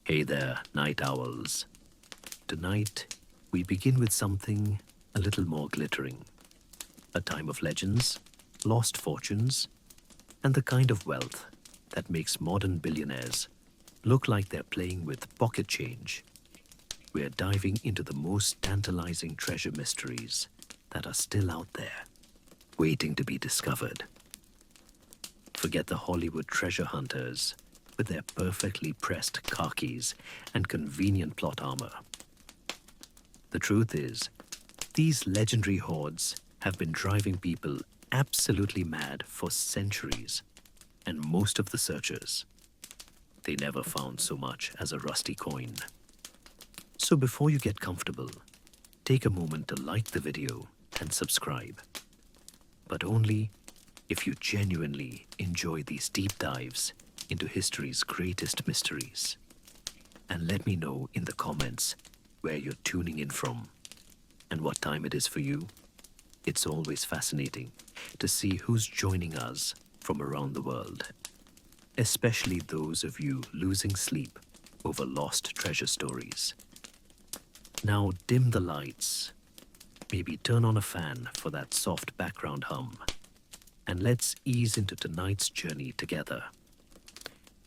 Hey there, night owls. Tonight, we begin with something a little more glittering. A time of legends, lost fortunes, and the kind of wealth that makes modern billionaires look like they're playing with pocket change. We're diving into the most tantalizing treasure mysteries that are still out there, waiting to be discovered. Forget the Hollywood treasure hunters with their perfectly pressed khakis and convenient plot armor. The truth is, these legendary hoards have been driving people absolutely mad for centuries, and most of the searchers, they never found so much as a rusty coin. So before you get comfortable, take a moment to like the video and subscribe. But only if you genuinely enjoy these deep dives into history's greatest mysteries. And let me know in the comments where you're tuning in from and what time it is for you. It's always fascinating to see who's joining us from around the world, especially those of you losing sleep over lost treasure stories. Now dim the lights, maybe turn on a fan for that soft background hum, and let's ease into tonight's journey together.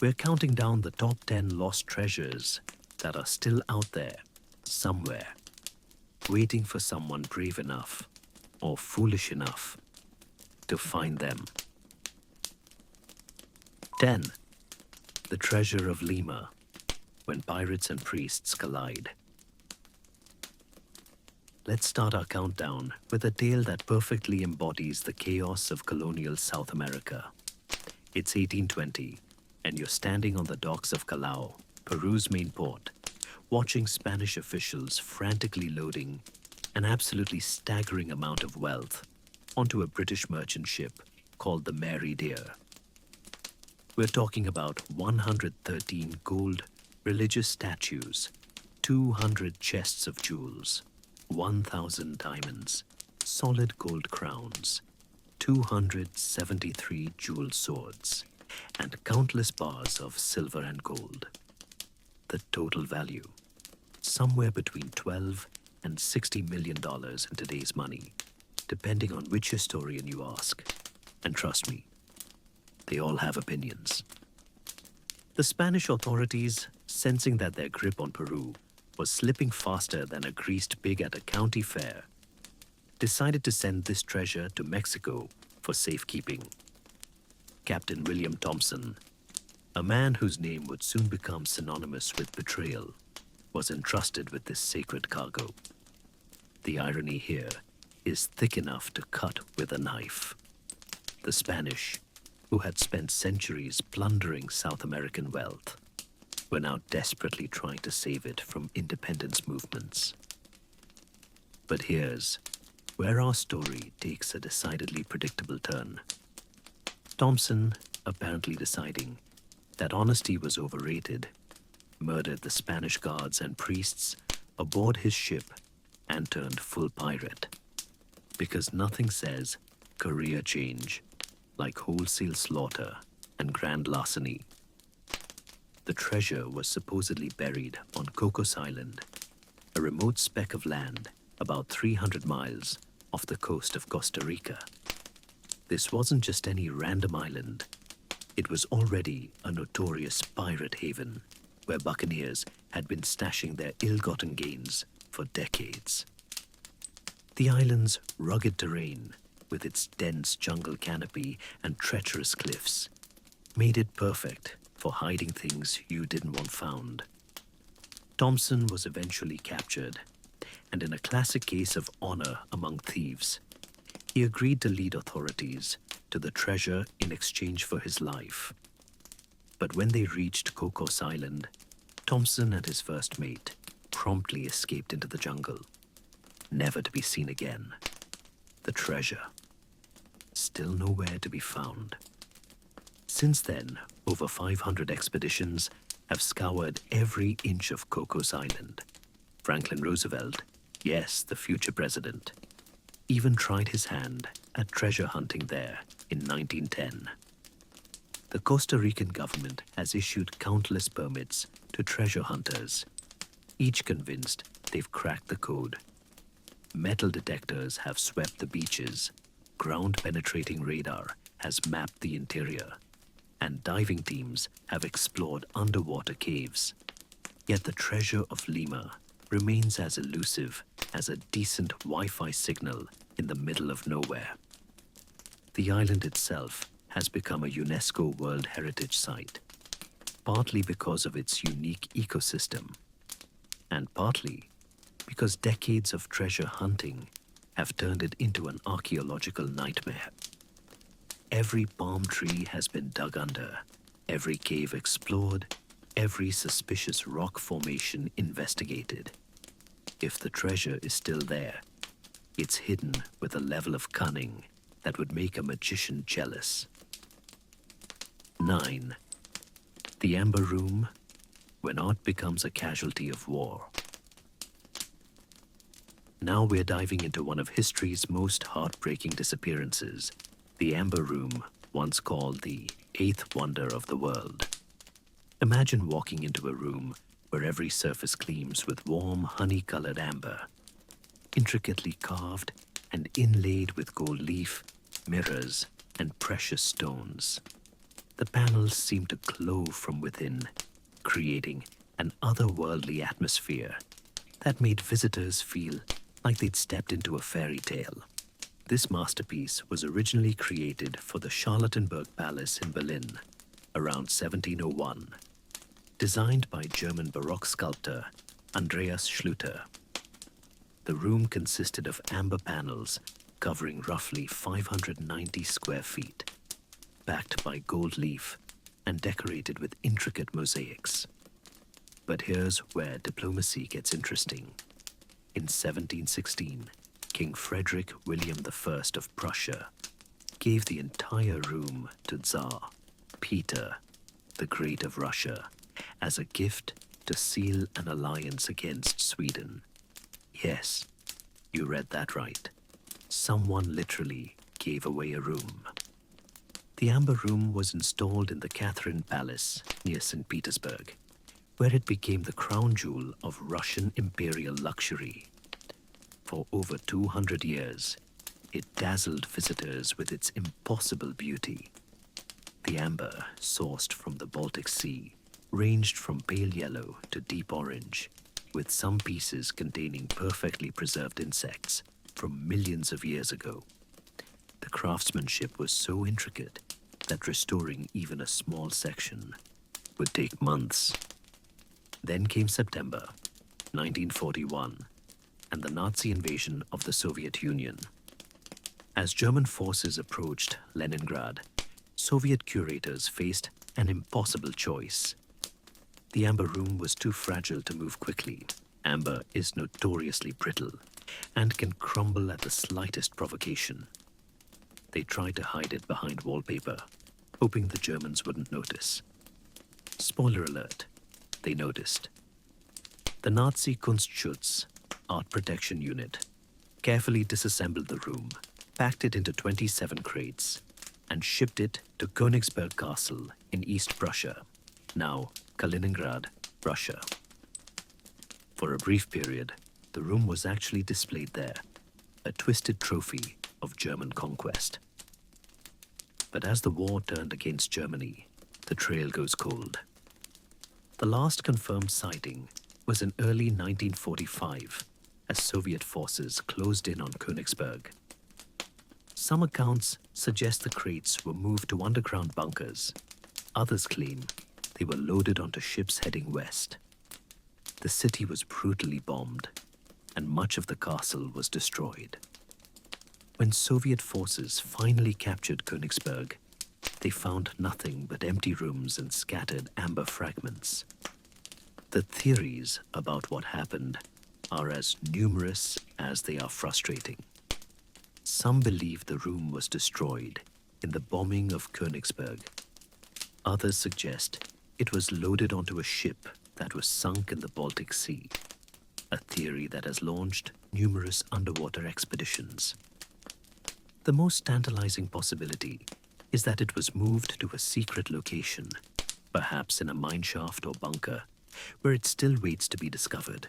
We're counting down the top 10 lost treasures that are still out there, somewhere, waiting for someone brave enough or foolish enough to find them. 10. The Treasure of Lima, when pirates and priests collide. Let's start our countdown with a tale that perfectly embodies the chaos of colonial South America. It's 1820, and you're standing on the docks of Callao, Peru's main port, watching Spanish officials frantically loading an absolutely staggering amount of wealth onto a British merchant ship called the Mary Dear. We're talking about 113 gold religious statues, 200 chests of jewels, 1,000 diamonds, solid gold crowns, 273 jeweled swords, and countless bars of silver and gold. The total value, somewhere between $12 and $60 million in today's money, depending on which historian you ask. And trust me, they all have opinions. The Spanish authorities, sensing that their grip on Peru was slipping faster than a greased pig at a county fair, decided to send this treasure to Mexico for safekeeping. Captain William Thompson, a man whose name would soon become synonymous with betrayal, was entrusted with this sacred cargo. The irony here is thick enough to cut with a knife. The Spanish, who had spent centuries plundering South American wealth, were now desperately trying to save it from independence movements. But here's where our story takes a decidedly predictable turn. Thompson, apparently deciding that honesty was overrated, murdered the Spanish guards and priests aboard his ship and turned full pirate. Because nothing says career change like wholesale slaughter and grand larceny. The treasure was supposedly buried on Cocos Island, a remote speck of land about 300 miles off the coast of Costa Rica. This wasn't just any random island. It was already a notorious pirate haven where buccaneers had been stashing their ill-gotten gains for decades. The island's rugged terrain, with its dense jungle canopy and treacherous cliffs, made it perfect for hiding things you didn't want found. Thompson was eventually captured, and in a classic case of honor among thieves, he agreed to lead authorities to the treasure in exchange for his life. But when they reached Cocos Island, Thompson and his first mate promptly escaped into the jungle, never to be seen again. The treasure, still nowhere to be found. Since then, over 500 expeditions have scoured every inch of Cocos Island. Franklin Roosevelt, yes, the future president, even tried his hand at treasure hunting there in 1910. The Costa Rican government has issued countless permits to treasure hunters, each convinced they've cracked the code. Metal detectors have swept the beaches, ground-penetrating radar has mapped the interior, and diving teams have explored underwater caves. Yet the treasure of Lima remains as elusive as a decent Wi-Fi signal in the middle of nowhere. The island itself has become a UNESCO World Heritage Site, partly because of its unique ecosystem, and partly because decades of treasure hunting have turned it into an archaeological nightmare. Every palm tree has been dug under, every cave explored, every suspicious rock formation investigated. If the treasure is still there, it's hidden with a level of cunning that would make a magician jealous. 9. The Amber Room, when art becomes a casualty of war. Now we're diving into one of history's most heartbreaking disappearances, the Amber Room, once called the eighth wonder of the world. Imagine walking into a room where every surface gleams with warm, honey-colored amber, intricately carved and inlaid with gold leaf, mirrors, and precious stones. The panels seem to glow from within, creating an otherworldly atmosphere that made visitors feel like they'd stepped into a fairy tale. This masterpiece was originally created for the Charlottenburg Palace in Berlin around 1701, designed by German Baroque sculptor Andreas Schlüter. The room consisted of amber panels covering roughly 590 square feet, backed by gold leaf and decorated with intricate mosaics. But here's where diplomacy gets interesting. In 1716, King Frederick William I of Prussia gave the entire room to Tsar Peter the Great of Russia as a gift to seal an alliance against Sweden. Yes, you read that right. Someone literally gave away a room. The Amber Room was installed in the Catherine Palace near St. Petersburg, where it became the crown jewel of Russian imperial luxury. For over 200 years, it dazzled visitors with its impossible beauty. The amber, sourced from the Baltic Sea, ranged from pale yellow to deep orange, with some pieces containing perfectly preserved insects from millions of years ago. The craftsmanship was so intricate that restoring even a small section would take months. Then came September 1941 and the Nazi invasion of the Soviet Union. As German forces approached Leningrad, Soviet curators faced an impossible choice. The Amber Room was too fragile to move quickly. Amber is notoriously brittle and can crumble at the slightest provocation. They tried to hide it behind wallpaper, hoping the Germans wouldn't notice. Spoiler alert, they noticed. The Nazi Kunstschutz, art protection unit, carefully disassembled the room, packed it into 27 crates, and shipped it to Königsberg Castle in East Prussia, now Kaliningrad, Russia. For a brief period, the room was actually displayed there, a twisted trophy of German conquest. But as the war turned against Germany, the trail goes cold. The last confirmed sighting was in early 1945, as Soviet forces closed in on Königsberg. Some accounts suggest the crates were moved to underground bunkers. Others claim they were loaded onto ships heading west. The city was brutally bombed, and much of the castle was destroyed. When Soviet forces finally captured Königsberg, they found nothing but empty rooms and scattered amber fragments. The theories about what happened are as numerous as they are frustrating. Some believe the room was destroyed in the bombing of Königsberg. Others suggest it was loaded onto a ship that was sunk in the Baltic Sea, a theory that has launched numerous underwater expeditions. The most tantalizing possibility is that it was moved to a secret location, perhaps in a mineshaft or bunker, where it still waits to be discovered.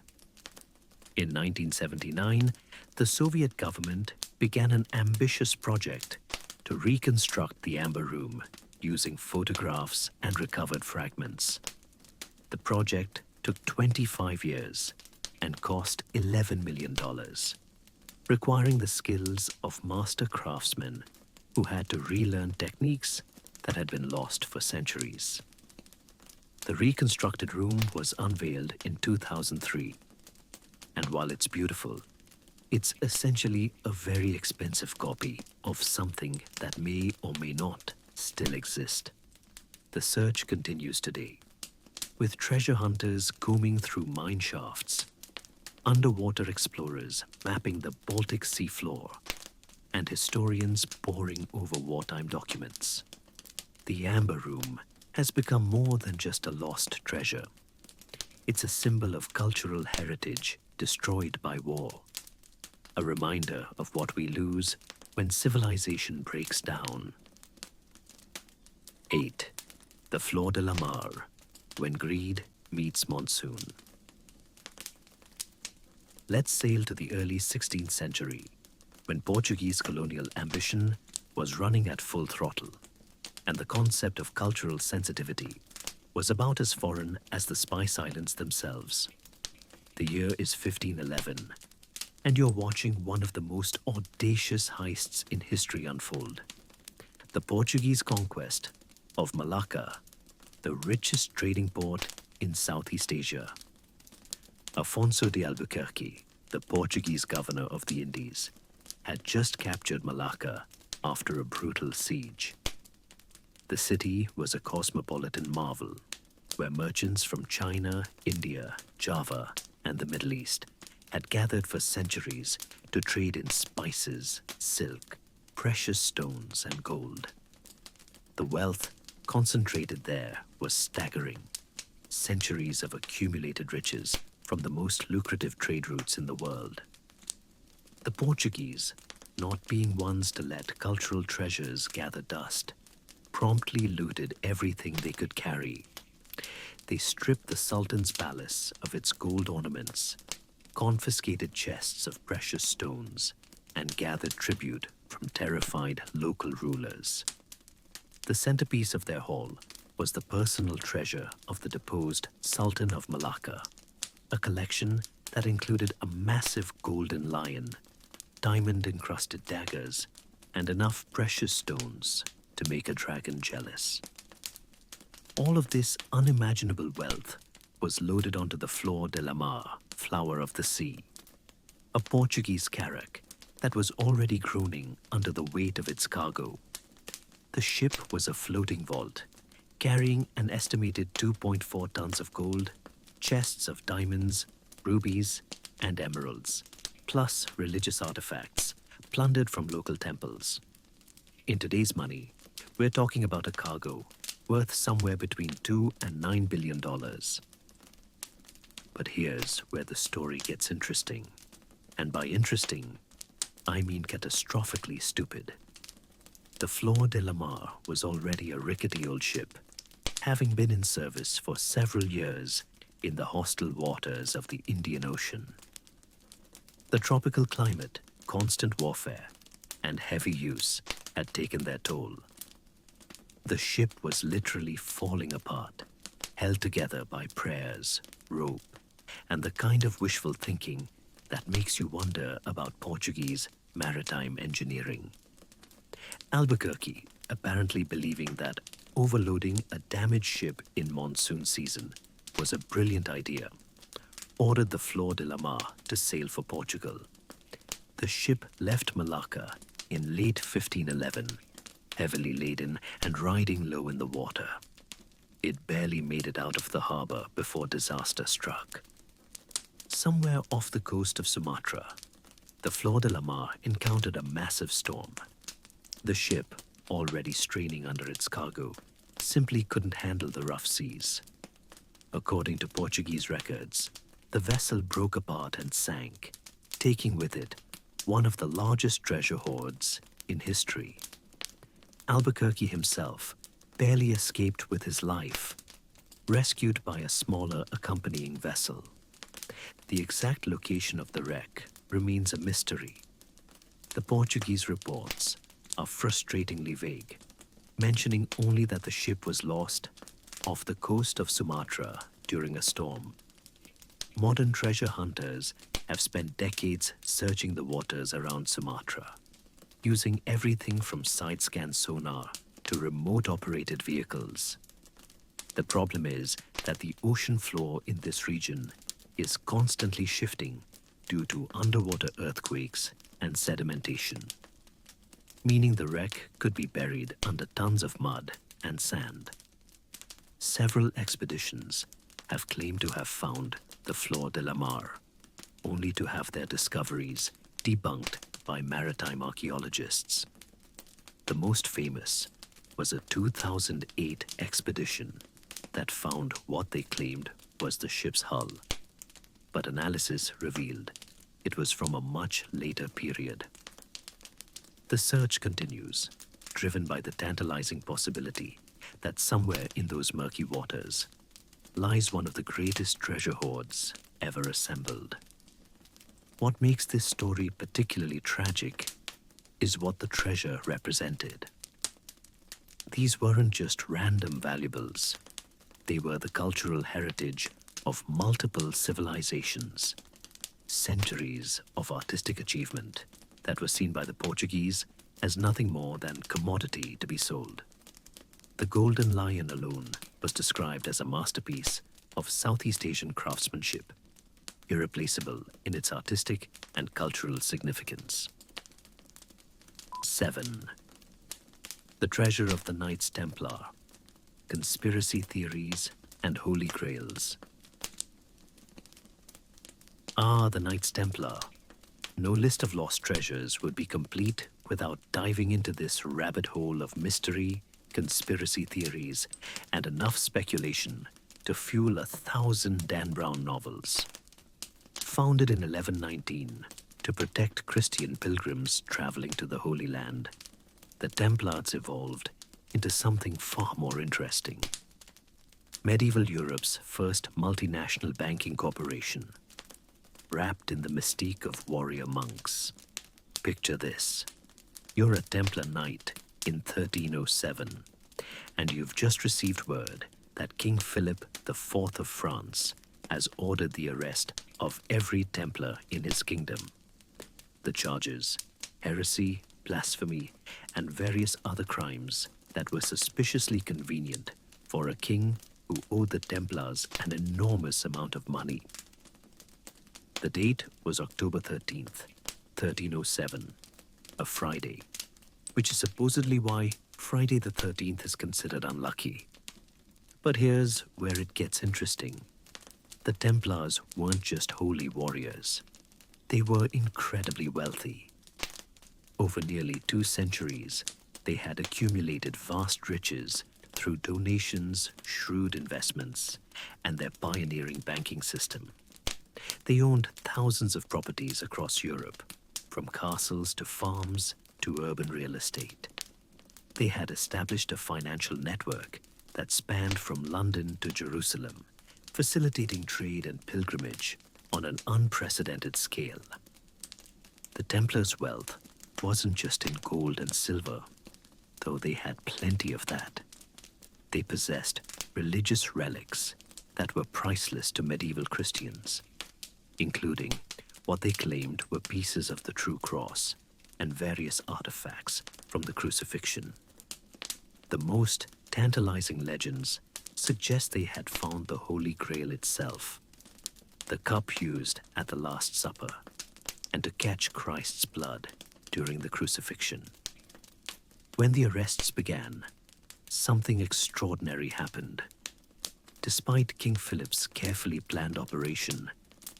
In 1979, the Soviet government began an ambitious project to reconstruct the Amber Room using photographs and recovered fragments. The project took 25 years and cost $11 million, requiring the skills of master craftsmen who had to relearn techniques that had been lost for centuries. The reconstructed room was unveiled in 2003, and while it's beautiful, it's essentially a very expensive copy of something that may or may not still exist. The search continues today, with treasure hunters combing through mine shafts, underwater explorers mapping the Baltic Sea floor, and historians poring over wartime documents. The Amber Room has become more than just a lost treasure. It's a symbol of cultural heritage destroyed by war, a reminder of what we lose when civilization breaks down. 8. The Flor de la Mar, when greed meets monsoon. Let's sail to the early 16th century, when Portuguese colonial ambition was running at full throttle, and the concept of cultural sensitivity was about as foreign as the Spice Islands themselves. The year is 1511, and you're watching one of the most audacious heists in history unfold: the Portuguese conquest of Malacca, the richest trading port in Southeast Asia. Afonso de Albuquerque, the Portuguese governor of the Indies, had just captured Malacca after a brutal siege. The city was a cosmopolitan marvel, where merchants from China, India, Java, and the Middle East had gathered for centuries to trade in spices, silk, precious stones, and gold. The wealth concentrated there was staggering. Centuries of accumulated riches from the most lucrative trade routes in the world. The Portuguese, not being ones to let cultural treasures gather dust, promptly looted everything they could carry. They stripped the Sultan's palace of its gold ornaments, confiscated chests of precious stones, and gathered tribute from terrified local rulers. The centerpiece of their haul was the personal treasure of the deposed Sultan of Malacca, a collection that included a massive golden lion, diamond-encrusted daggers, and enough precious stones to make a dragon jealous. All of this unimaginable wealth was loaded onto the Flor de la Mar, flower of the sea, a Portuguese carrack that was already groaning under the weight of its cargo. The ship was a floating vault, carrying an estimated 2.4 tons of gold, chests of diamonds, rubies, and emeralds, plus religious artifacts plundered from local temples. In today's money, we're talking about a cargo worth somewhere between $2 and $9 billion. But here's where the story gets interesting. And by interesting, I mean catastrophically stupid. The Flor de la Mar was already a rickety old ship, having been in service for several years in the hostile waters of the Indian Ocean. The tropical climate, constant warfare, and heavy use had taken their toll. The ship was literally falling apart, held together by prayers, rope, and the kind of wishful thinking that makes you wonder about Portuguese maritime engineering. Albuquerque, apparently believing that overloading a damaged ship in monsoon season was a brilliant idea, ordered the Flor de la Mar to sail for Portugal. The ship left Malacca in late 1511, heavily laden and riding low in the water. It barely made it out of the harbor before disaster struck. Somewhere off the coast of Sumatra, the Flor de la Mar encountered a massive storm. The ship, already straining under its cargo, simply couldn't handle the rough seas. According to Portuguese records, the vessel broke apart and sank, taking with it one of the largest treasure hoards in history. Albuquerque himself barely escaped with his life, rescued by a smaller accompanying vessel. The exact location of the wreck remains a mystery. The Portuguese reports are frustratingly vague, mentioning only that the ship was lost off the coast of Sumatra during a storm. Modern treasure hunters have spent decades searching the waters around Sumatra, using everything from side-scan sonar to remote-operated vehicles. The problem is that the ocean floor in this region is constantly shifting due to underwater earthquakes and sedimentation, meaning the wreck could be buried under tons of mud and sand. Several expeditions have claimed to have found the Flor de la Mar, only to have their discoveries debunked by maritime archaeologists. The most famous was a 2008 expedition that found what they claimed was the ship's hull, but analysis revealed it was from a much later period. The search continues, driven by the tantalizing possibility that somewhere in those murky waters lies one of the greatest treasure hoards ever assembled. What makes this story particularly tragic is what the treasure represented. These weren't just random valuables. They were the cultural heritage of multiple civilizations, centuries of artistic achievement that was seen by the Portuguese as nothing more than commodity to be sold. The Golden Lion alone was described as a masterpiece of Southeast Asian craftsmanship, irreplaceable in its artistic and cultural significance. 7. The treasure of the Knights Templar, conspiracy theories and holy grails. The Knights Templar. No list of lost treasures would be complete without diving into this rabbit hole of mystery, conspiracy theories, and enough speculation to fuel 1,000 Dan Brown novels. Founded in 1119 to protect Christian pilgrims traveling to the Holy Land, the Templars evolved into something far more interesting. Medieval Europe's first multinational banking corporation, wrapped in the mystique of warrior monks. Picture this. You're a Templar knight in 1307, and you've just received word that King Philip IV of France has ordered the arrest of every Templar in his kingdom. The charges: heresy, blasphemy, and various other crimes that were suspiciously convenient for a king who owed the Templars an enormous amount of money. The date was October 13th, 1307, a Friday, which is supposedly why Friday the 13th is considered unlucky. But here's where it gets interesting. The Templars weren't just holy warriors. They were incredibly wealthy. Over nearly 2 centuries, they had accumulated vast riches through donations, shrewd investments, and their pioneering banking system. They owned thousands of properties across Europe, from castles to farms to urban real estate. They had established a financial network that spanned from London to Jerusalem, facilitating trade and pilgrimage on an unprecedented scale. The Templars' wealth wasn't just in gold and silver, though they had plenty of that. They possessed religious relics that were priceless to medieval Christians, including what they claimed were pieces of the true cross and various artifacts from the crucifixion. The most tantalizing legends suggest they had found the Holy Grail itself, the cup used at the Last Supper, and to catch Christ's blood during the crucifixion. When the arrests began, something extraordinary happened. Despite King Philip's carefully planned operation,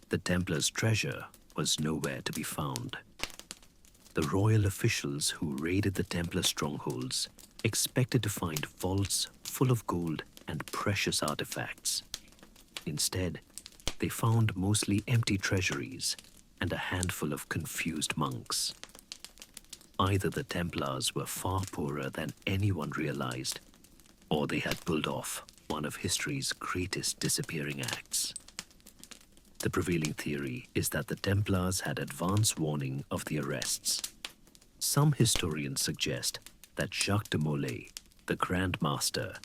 the Templars' treasure was nowhere to be found. The royal officials who raided the Templar strongholds expected to find vaults full of gold and precious artifacts. Instead, they found mostly empty treasuries and a handful of confused monks. Either the Templars were far poorer than anyone realized, or they had pulled off one of history's greatest disappearing acts. The prevailing theory is that the Templars had advance warning of the arrests. Some historians suggest that Jacques de Molay, the Grand Master,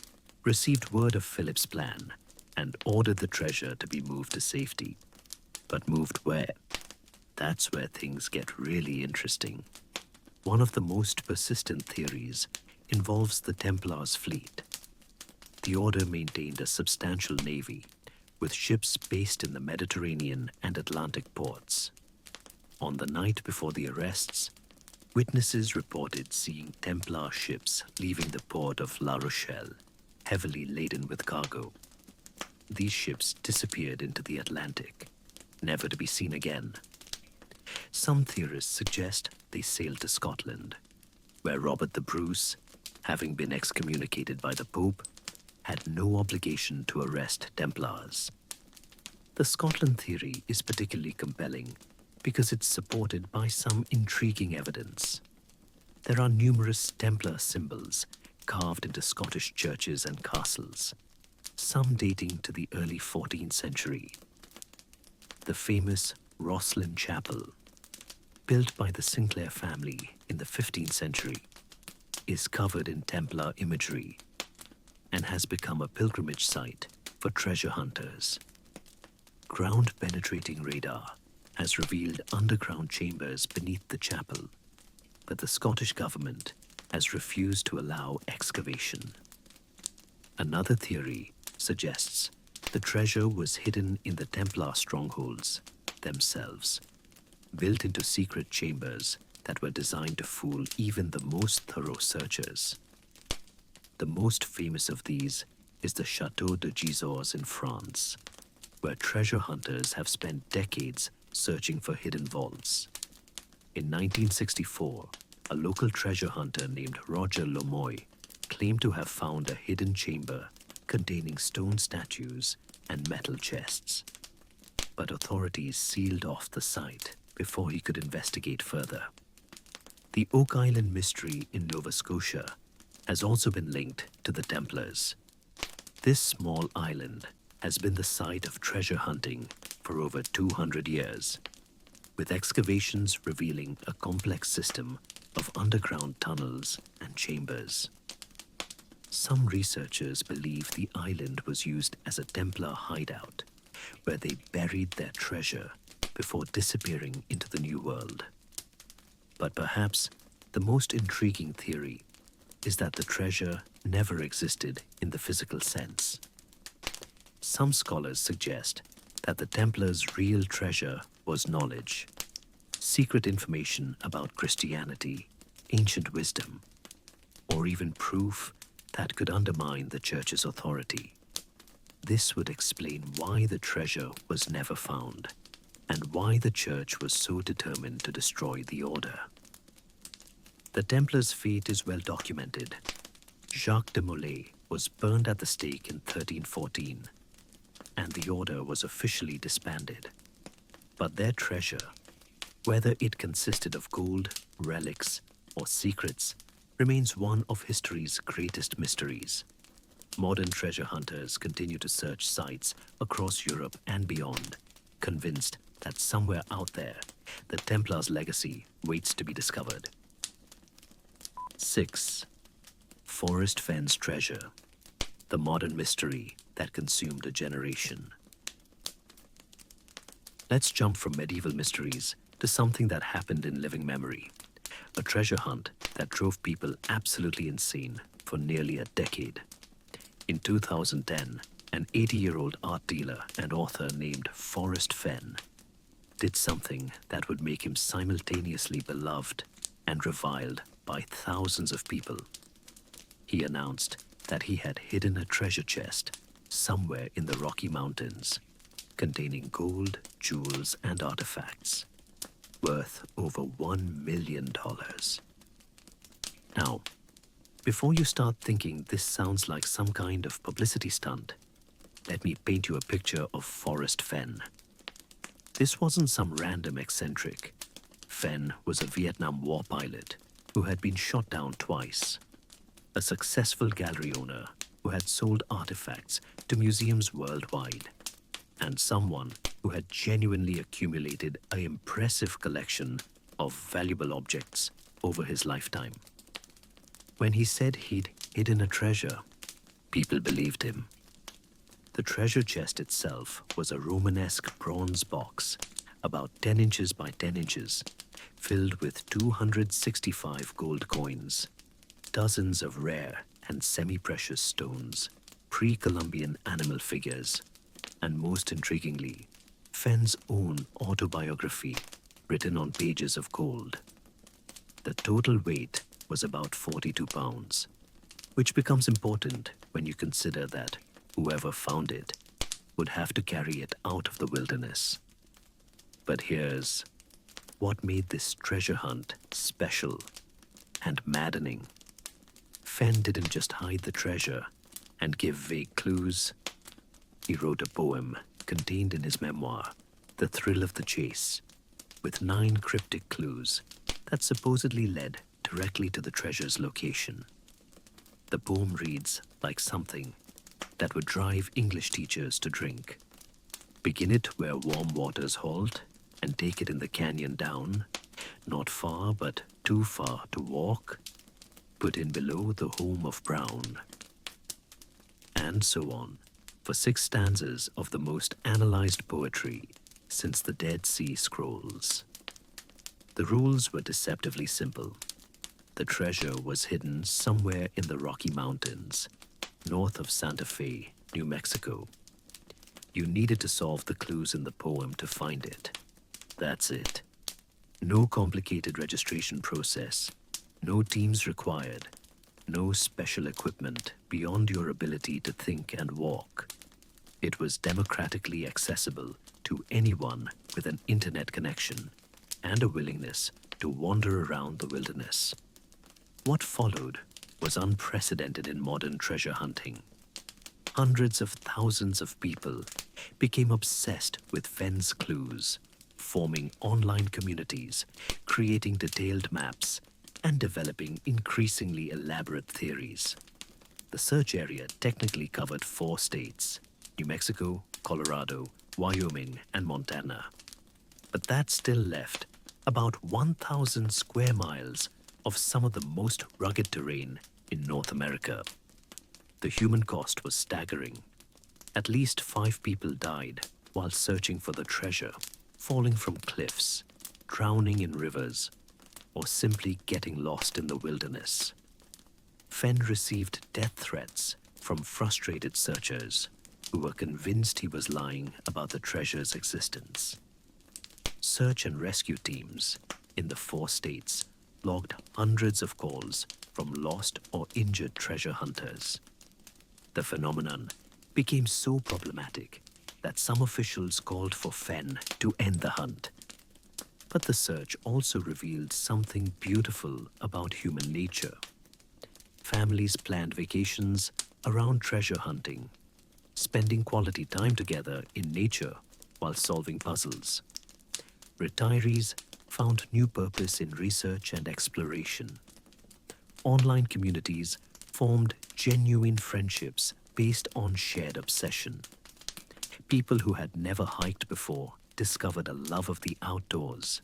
received word of Philip's plan and ordered the treasure to be moved to safety. But moved where? That's where things get really interesting. One of the most persistent theories involves the Templars' fleet. The order maintained a substantial navy, with ships based in the Mediterranean and Atlantic ports. On the night before the arrests, witnesses reported seeing Templar ships leaving the port of La Rochelle, heavily laden with cargo. These ships disappeared into the Atlantic, never to be seen again. Some theorists suggest they sailed to Scotland, where Robert the Bruce, having been excommunicated by the Pope, had no obligation to arrest Templars. The Scotland theory is particularly compelling because it's supported by some intriguing evidence. There are numerous Templar symbols carved into Scottish churches and castles, some dating to the early 14th century. The famous Rosslyn Chapel, built by the Sinclair family in the 15th century, is covered in Templar imagery and has become a pilgrimage site for treasure hunters. Ground-penetrating radar has revealed underground chambers beneath the chapel, but the Scottish government has refused to allow excavation. Another theory suggests the treasure was hidden in the Templar strongholds themselves, built into secret chambers that were designed to fool even the most thorough searchers. The most famous of these is the Château de Gisors in France, where treasure hunters have spent decades searching for hidden vaults. In 1964, a local treasure hunter named Roger Lomoy claimed to have found a hidden chamber containing stone statues and metal chests. But authorities sealed off the site before he could investigate further. The Oak Island mystery in Nova Scotia has also been linked to the Templars. This small island has been the site of treasure hunting for over 200 years, with excavations revealing a complex system of underground tunnels and chambers. Some researchers believe the island was used as a Templar hideout, where they buried their treasure before disappearing into the New World. But perhaps the most intriguing theory is that the treasure never existed in the physical sense. Some scholars suggest that the Templars' real treasure was knowledge, secret information about Christianity, ancient wisdom, or even proof that could undermine the church's authority. This would explain why the treasure was never found and why the church was so determined to destroy the order. The Templars' fate is well documented. Jacques de Molay was burned at the stake in 1314, and the order was officially disbanded. But their treasure, whether it consisted of gold, relics, or secrets, remains one of history's greatest mysteries. Modern treasure hunters continue to search sites across Europe and beyond, convinced that somewhere out there, the Templars' legacy waits to be discovered. 6. Forrest Fenn's treasure, the modern mystery that consumed a generation. Let's jump from medieval mysteries to something that happened in living memory, a treasure hunt that drove people absolutely insane for nearly a decade. In 2010, an 80-year-old art dealer and author named Forrest Fenn did something that would make him simultaneously beloved and reviled by thousands of people. He announced that he had hidden a treasure chest somewhere in the Rocky Mountains, containing gold, jewels, and artifacts, worth over $1 million. Now, before you start thinking this sounds like some kind of publicity stunt, let me paint you a picture of Forrest Fenn. This wasn't some random eccentric. Fenn was a Vietnam War pilot who had been shot down twice, a successful gallery owner who had sold artifacts to museums worldwide, and someone who had genuinely accumulated an impressive collection of valuable objects over his lifetime. When he said he'd hidden a treasure, people believed him. The treasure chest itself was a Romanesque bronze box, about 10 inches by 10 inches, filled with 265 gold coins, dozens of rare and semi-precious stones, pre-Columbian animal figures, and most intriguingly, Fenn's own autobiography written on pages of gold. The total weight was about 42 pounds, which becomes important when you consider that whoever found it would have to carry it out of the wilderness. But here's what made this treasure hunt special and maddening. Fenn didn't just hide the treasure and give vague clues. He wrote a poem contained in his memoir, The Thrill of the Chase, with 9 cryptic clues that supposedly led directly to the treasure's location. The poem reads like something that would drive English teachers to drink. Begin it where warm waters halt, and take it in the canyon down, not far but too far to walk, put in below the home of Brown. And so on, for 6 stanzas of the most analyzed poetry since the Dead Sea Scrolls. The rules were deceptively simple. The treasure was hidden somewhere in the Rocky Mountains, north of Santa Fe, New Mexico. You needed to solve the clues in the poem to find it. That's it. No complicated registration process, no teams required, no special equipment beyond your ability to think and walk. It was democratically accessible to anyone with an internet connection and a willingness to wander around the wilderness. What followed was unprecedented in modern treasure hunting. Hundreds of thousands of people became obsessed with Fenn's clues, forming online communities, creating detailed maps, and developing increasingly elaborate theories. The search area technically covered 4 states: New Mexico, Colorado, Wyoming, and Montana. But that still left about 1,000 square miles of some of the most rugged terrain in North America. The human cost was staggering. At least 5 people died while searching for the treasure, falling from cliffs, drowning in rivers, or simply getting lost in the wilderness. Fenn received death threats from frustrated searchers who were convinced he was lying about the treasure's existence. Search and rescue teams in the 4 states logged hundreds of calls from lost or injured treasure hunters. The phenomenon became so problematic that some officials called for Fenn to end the hunt. But the search also revealed something beautiful about human nature. Families planned vacations around treasure hunting, spending quality time together in nature while solving puzzles. Retirees found new purpose in research and exploration. Online communities formed genuine friendships based on shared obsession. People who had never hiked before discovered a love of the outdoors.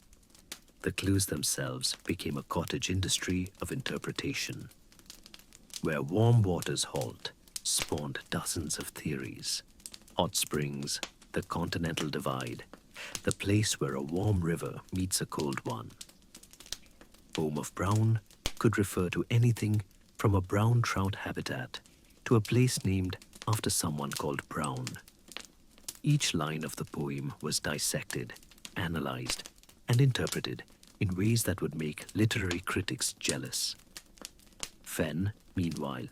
The clues themselves became a cottage industry of interpretation. Where warm waters halt spawned dozens of theories. Hot springs, the continental divide, the place where a warm river meets a cold one. Home of Brown could refer to anything from a brown trout habitat to a place named after someone called Brown. Each line of the poem was dissected, analyzed, and interpreted in ways that would make literary critics jealous. Fenn, meanwhile,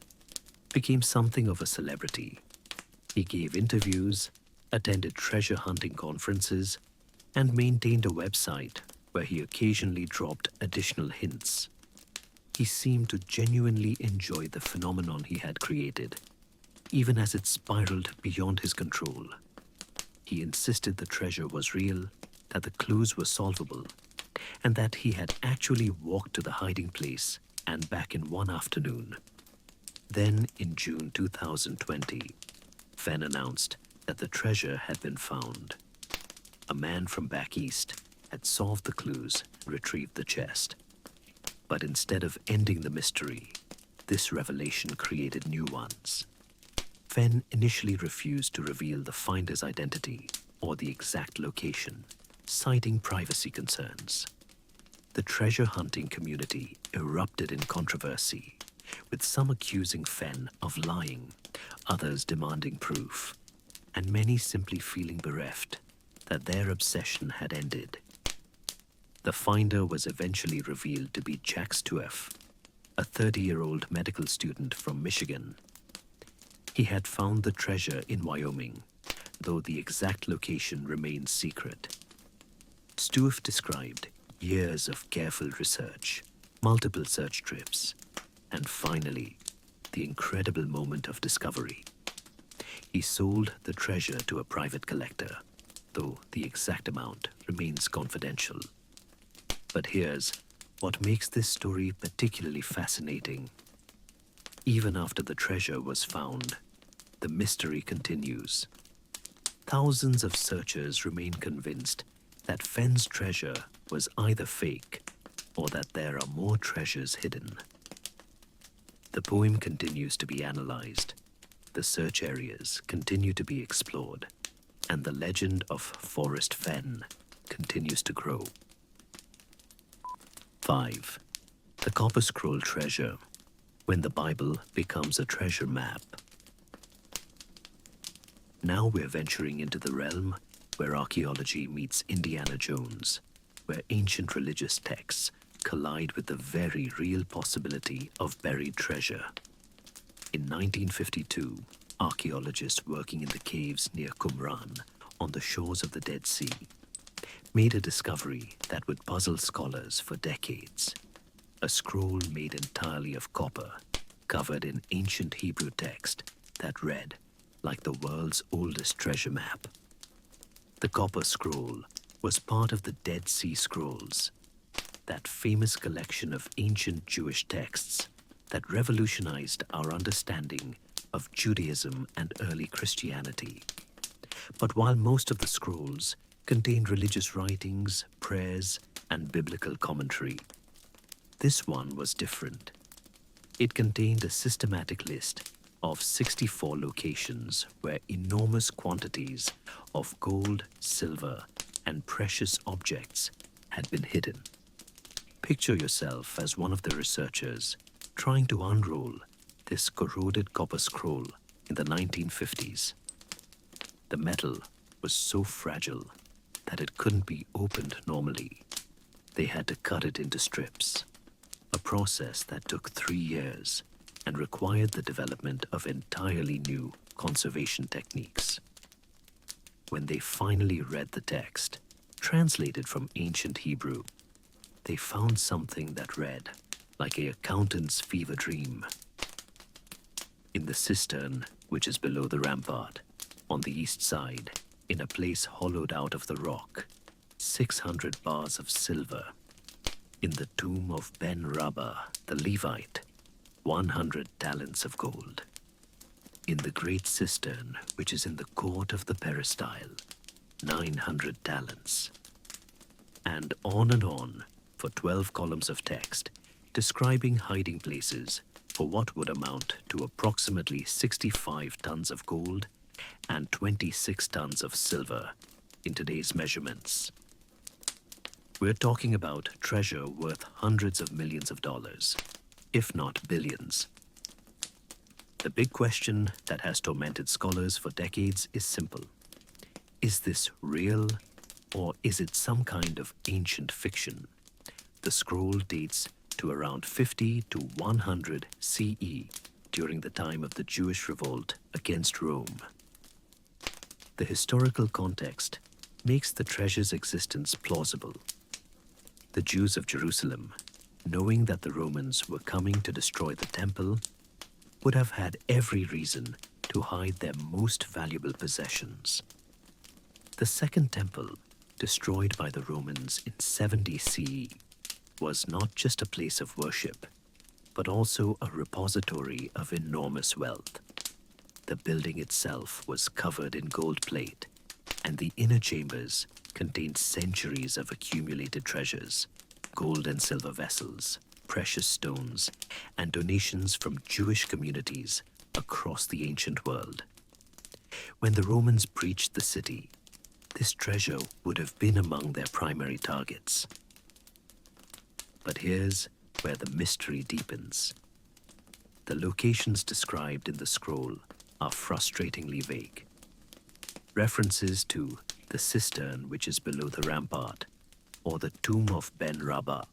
became something of a celebrity. He gave interviews, attended treasure hunting conferences, and maintained a website where he occasionally dropped additional hints. He seemed to genuinely enjoy the phenomenon he had created, even as it spiraled beyond his control. He insisted the treasure was real, that the clues were solvable, and that he had actually walked to the hiding place and back in one afternoon. Then, in June 2020, Fenn announced that the treasure had been found. A man from back east had solved the clues and retrieved the chest. But instead of ending the mystery, this revelation created new ones. Fenn initially refused to reveal the finder's identity or the exact location, citing privacy concerns. The treasure hunting community erupted in controversy, with some accusing Fenn of lying, others demanding proof, and many simply feeling bereft that their obsession had ended. The finder was eventually revealed to be Jack Stueff, a 30-year-old medical student from Michigan. He had found the treasure in Wyoming, though the exact location remains secret. Stueff described years of careful research, multiple search trips, and finally, the incredible moment of discovery. He sold the treasure to a private collector, though the exact amount remains confidential. But here's what makes this story particularly fascinating. Even after the treasure was found, the mystery continues. Thousands of searchers remain convinced that Fenn's treasure was either fake or that there are more treasures hidden. The poem continues to be analyzed, the search areas continue to be explored, and the legend of Forrest Fenn continues to grow. 5. The Copper Scroll Treasure, when the Bible becomes a treasure map. Now we're venturing into the realm where archaeology meets Indiana Jones, where ancient religious texts collide with the very real possibility of buried treasure. In 1952, archaeologists working in the caves near Qumran, on the shores of the Dead Sea, made a discovery that would puzzle scholars for decades. A scroll made entirely of copper, covered in ancient Hebrew text that read like the world's oldest treasure map. The Copper Scroll was part of the Dead Sea Scrolls, that famous collection of ancient Jewish texts that revolutionized our understanding of Judaism and early Christianity. But while most of the scrolls contained religious writings, prayers, and biblical commentary, this one was different. It contained a systematic list of 64 locations where enormous quantities of gold, silver, and precious objects had been hidden. Picture yourself as one of the researchers trying to unroll this corroded copper scroll in the 1950s. The metal was so fragile that it couldn't be opened normally. They had to cut it into strips, a process that took 3 years and required the development of entirely new conservation techniques. When they finally read the text, translated from ancient Hebrew, they found something that read like an accountant's fever dream. In the cistern, which is below the rampart, on the east side, in a place hollowed out of the rock, 600 bars of silver. In the tomb of Ben Rabbah, the Levite, 100 talents of gold. In the great cistern, which is in the court of the peristyle, 900 talents. And on for 12 columns of text describing hiding places for what would amount to approximately 65 tons of gold and 26 tons of silver in today's measurements. We're talking about treasure worth hundreds of millions of dollars, if not billions. The big question that has tormented scholars for decades is simple. Is this real, or is it some kind of ancient fiction? The scroll dates to around 50 to 100 CE, during the time of the Jewish revolt against Rome. The historical context makes the treasure's existence plausible. The Jews of Jerusalem, knowing that the Romans were coming to destroy the temple, would have had every reason to hide their most valuable possessions. The Second Temple, destroyed by the Romans in 70 CE, was not just a place of worship, but also a repository of enormous wealth. The building itself was covered in gold plate, and the inner chambers contained centuries of accumulated treasures, gold and silver vessels, precious stones, and donations from Jewish communities across the ancient world. When the Romans breached the city, this treasure would have been among their primary targets. But here's where the mystery deepens. The locations described in the scroll are frustratingly vague. References to the cistern which is below the rampart or the tomb of Ben Rabbah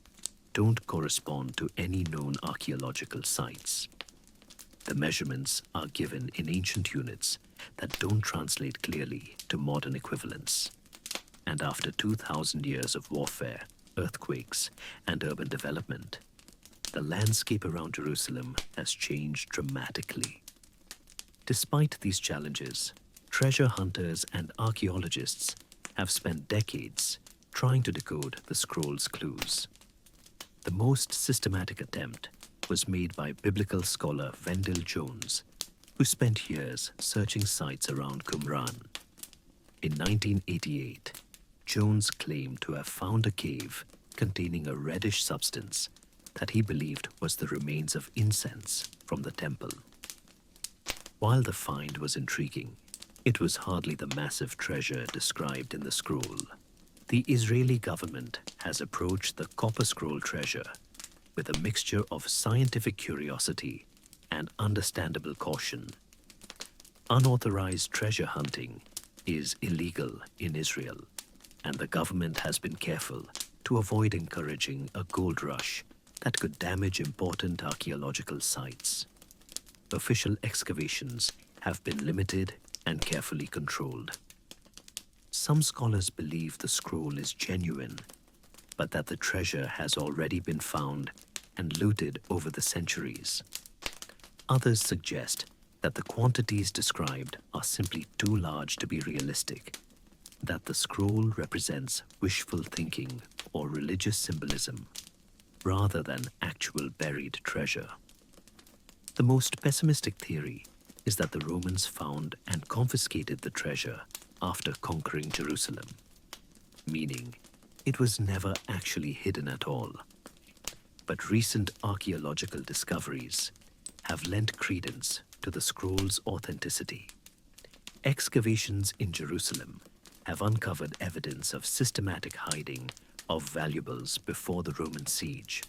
don't correspond to any known archaeological sites. The measurements are given in ancient units that don't translate clearly to modern equivalents. And after 2,000 years of warfare, earthquakes, and urban development, the landscape around Jerusalem has changed dramatically. Despite these challenges, treasure hunters and archaeologists have spent decades trying to decode the scroll's clues. The most systematic attempt was made by biblical scholar Wendell Jones, who spent years searching sites around Qumran. In 1988, Jones claimed to have found a cave containing a reddish substance that he believed was the remains of incense from the temple. While the find was intriguing, it was hardly the massive treasure described in the scroll. The Israeli government has approached the Copper Scroll treasure with a mixture of scientific curiosity and understandable caution. Unauthorized treasure hunting is illegal in Israel, and the government has been careful to avoid encouraging a gold rush that could damage important archaeological sites. Official excavations have been limited and carefully controlled. Some scholars believe the scroll is genuine, but that the treasure has already been found and looted over the centuries. Others suggest that the quantities described are simply too large to be realistic, that the scroll represents wishful thinking or religious symbolism, rather than actual buried treasure. The most pessimistic theory is that the Romans found and confiscated the treasure after conquering Jerusalem, meaning it was never actually hidden at all. But recent archaeological discoveries have lent credence to the scroll's authenticity. Excavations in Jerusalem have uncovered evidence of systematic hiding of valuables before the Roman siege.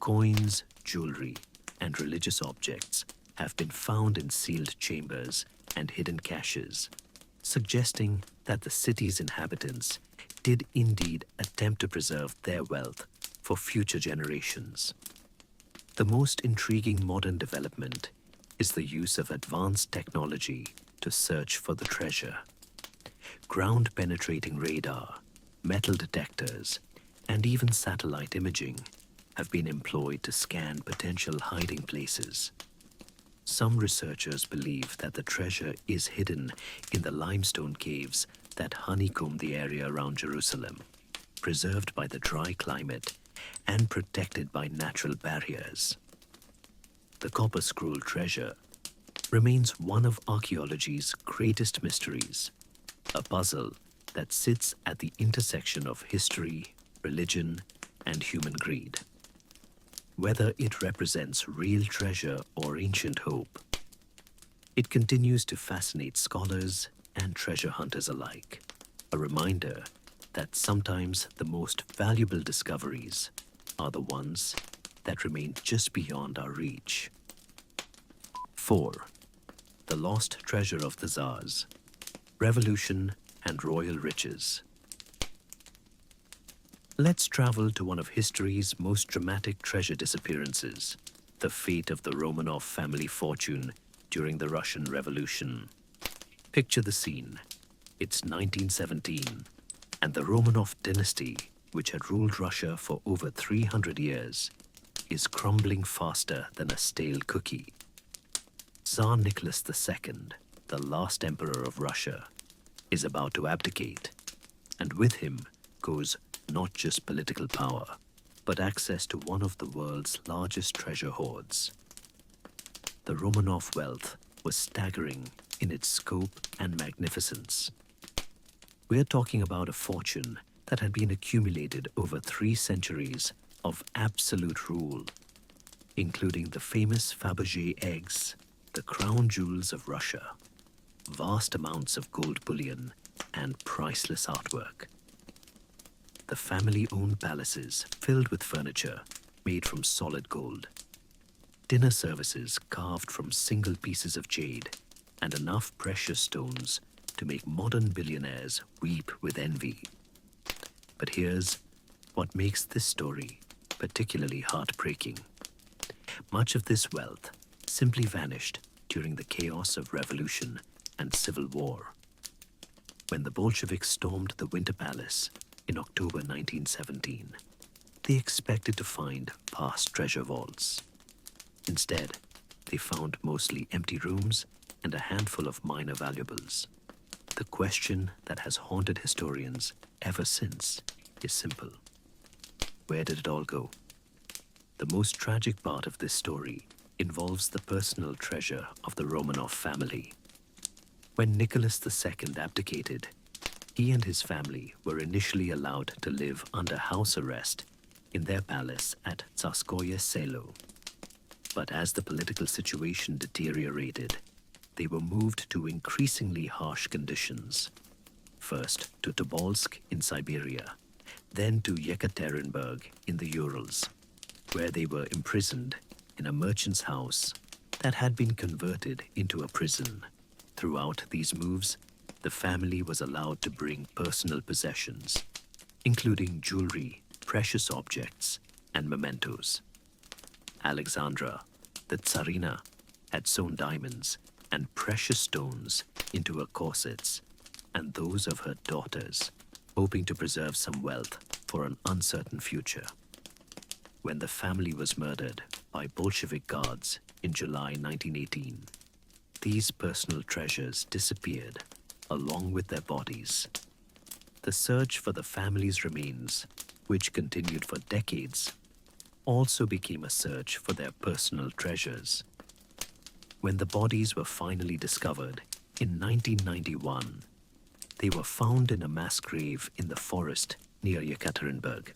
Coins, jewelry, and religious objects have been found in sealed chambers and hidden caches, suggesting that the city's inhabitants did indeed attempt to preserve their wealth for future generations. The most intriguing modern development is the use of advanced technology to search for the treasure. Ground-penetrating radar, metal detectors, and even satellite imaging have been employed to scan potential hiding places. Some researchers believe that the treasure is hidden in the limestone caves that honeycomb the area around Jerusalem, preserved by the dry climate and protected by natural barriers. The Copper Scroll treasure remains one of archaeology's greatest mysteries, a puzzle that sits at the intersection of history, religion, and human greed. Whether it represents real treasure or ancient hope, it continues to fascinate scholars and treasure hunters alike, a reminder that sometimes the most valuable discoveries are the ones that remain just beyond our reach. 4. The Lost Treasure of the Tsars, Revolution and Royal Riches. Let's travel to one of history's most dramatic treasure disappearances, the fate of the Romanov family fortune during the Russian Revolution. Picture the scene. It's 1917, and the Romanov dynasty, which had ruled Russia for over 300 years, is crumbling faster than a stale cookie. Tsar Nicholas II, the last emperor of Russia, is about to abdicate, And with him goes not just political power, but access to one of the world's largest treasure hoards. The Romanov wealth was staggering in its scope and magnificence. We're talking about a fortune that had been accumulated over 3 centuries of absolute rule, including the famous Fabergé eggs, the crown jewels of Russia, vast amounts of gold bullion, and priceless artwork. The family-owned palaces filled with furniture made from solid gold, dinner services carved from single pieces of jade, and enough precious stones to make modern billionaires weep with envy. But here's what makes this story particularly heartbreaking. Much of this wealth simply vanished during the chaos of revolution and civil war. When the Bolsheviks stormed the Winter Palace in October 1917, they expected to find vast treasure vaults. Instead, they found mostly empty rooms and a handful of minor valuables. The question that has haunted historians ever since is simple. Where did it all go? The most tragic part of this story involves the personal treasure of the Romanov family. When Nicholas II abdicated, he and his family were initially allowed to live under house arrest in their palace at Tsarskoye Selo. But as the political situation deteriorated, they were moved to increasingly harsh conditions. First to Tobolsk in Siberia, then to Yekaterinburg in the Urals, where they were imprisoned in a merchant's house that had been converted into a prison. Throughout these moves, the family was allowed to bring personal possessions, including jewelry, precious objects, and mementos. Alexandra, the Tsarina, had sewn diamonds and precious stones into her corsets and those of her daughters, hoping to preserve some wealth for an uncertain future. When the family was murdered by Bolshevik guards in July 1918, these personal treasures disappeared along with their bodies. The search for the family's remains, which continued for decades, also became a search for their personal treasures. When the bodies were finally discovered in 1991, they were found in a mass grave in the forest near Yekaterinburg.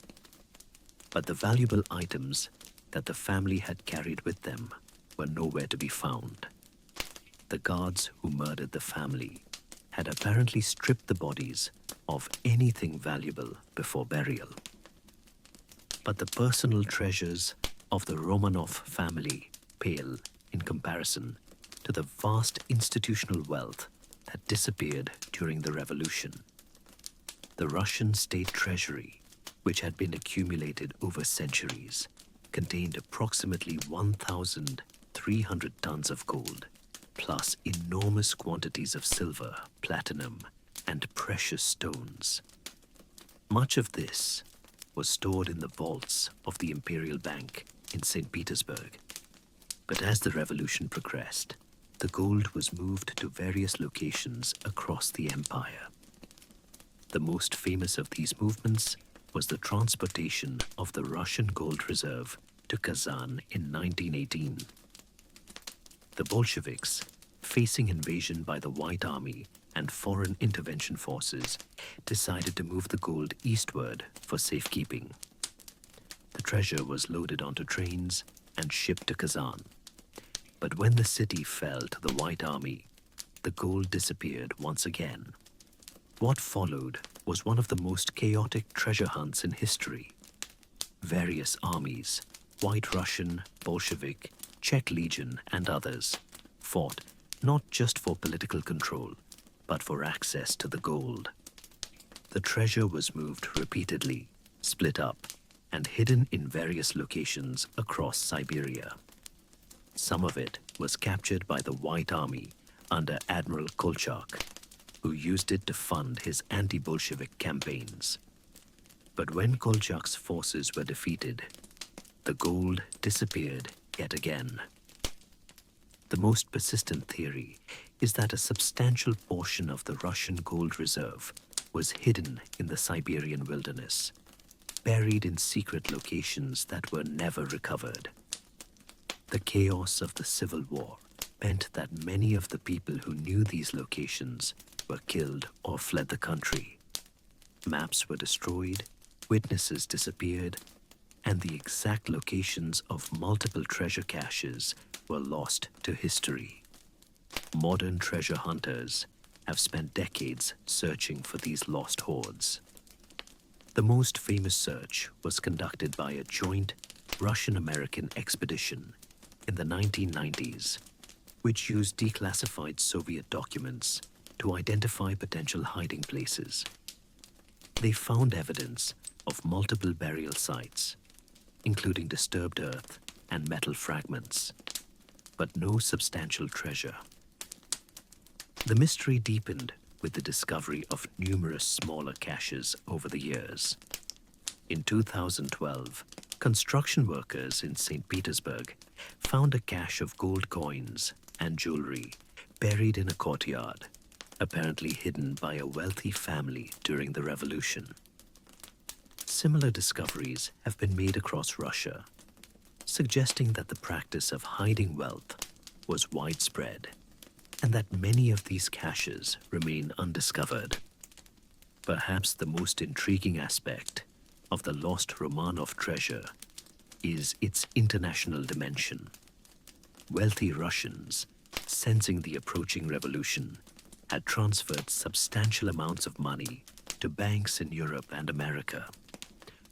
But the valuable items that the family had carried with them were nowhere to be found. The guards who murdered the family had apparently stripped the bodies of anything valuable before burial. But the personal treasures of the Romanov family pale in comparison to the vast institutional wealth that disappeared during the revolution. The Russian state treasury, which had been accumulated over centuries, contained approximately 1,300 tons of gold, plus enormous quantities of silver, platinum, and precious stones. Much of this was stored in the vaults of the Imperial Bank in St. Petersburg. But as the revolution progressed, the gold was moved to various locations across the empire. The most famous of these movements was the transportation of the Russian gold reserve to Kazan in 1918. The Bolsheviks, facing invasion by the White Army and foreign intervention forces, decided to move the gold eastward for safekeeping. The treasure was loaded onto trains and shipped to Kazan. But when the city fell to the White Army, the gold disappeared once again. What followed was one of the most chaotic treasure hunts in history. Various armies, White Russian, Bolshevik, Czech Legion, and others, fought not just for political control, but for access to the gold. The treasure was moved repeatedly, split up, and hidden in various locations across Siberia. Some of it was captured by the White Army under Admiral Kolchak, who used it to fund his anti-Bolshevik campaigns. But when Kolchak's forces were defeated, the gold disappeared yet again. The most persistent theory is that a substantial portion of the Russian gold reserve was hidden in the Siberian wilderness, buried in secret locations that were never recovered. The chaos of the Civil War meant that many of the people who knew these locations were killed or fled the country. Maps were destroyed, witnesses disappeared, and the exact locations of multiple treasure caches were lost to history. Modern treasure hunters have spent decades searching for these lost hoards. The most famous search was conducted by a joint Russian-American expedition in the 1990s, which used declassified Soviet documents to identify potential hiding places. They found evidence of multiple burial sites, including disturbed earth and metal fragments, but no substantial treasure. The mystery deepened with the discovery of numerous smaller caches over the years. In 2012, construction workers in St. Petersburg found a cache of gold coins and jewelry buried in a courtyard, apparently hidden by a wealthy family during the revolution. Similar discoveries have been made across Russia, suggesting that the practice of hiding wealth was widespread and that many of these caches remain undiscovered. Perhaps the most intriguing aspect of the lost Romanov treasure is its international dimension. Wealthy Russians, sensing the approaching revolution, had transferred substantial amounts of money to banks in Europe and America.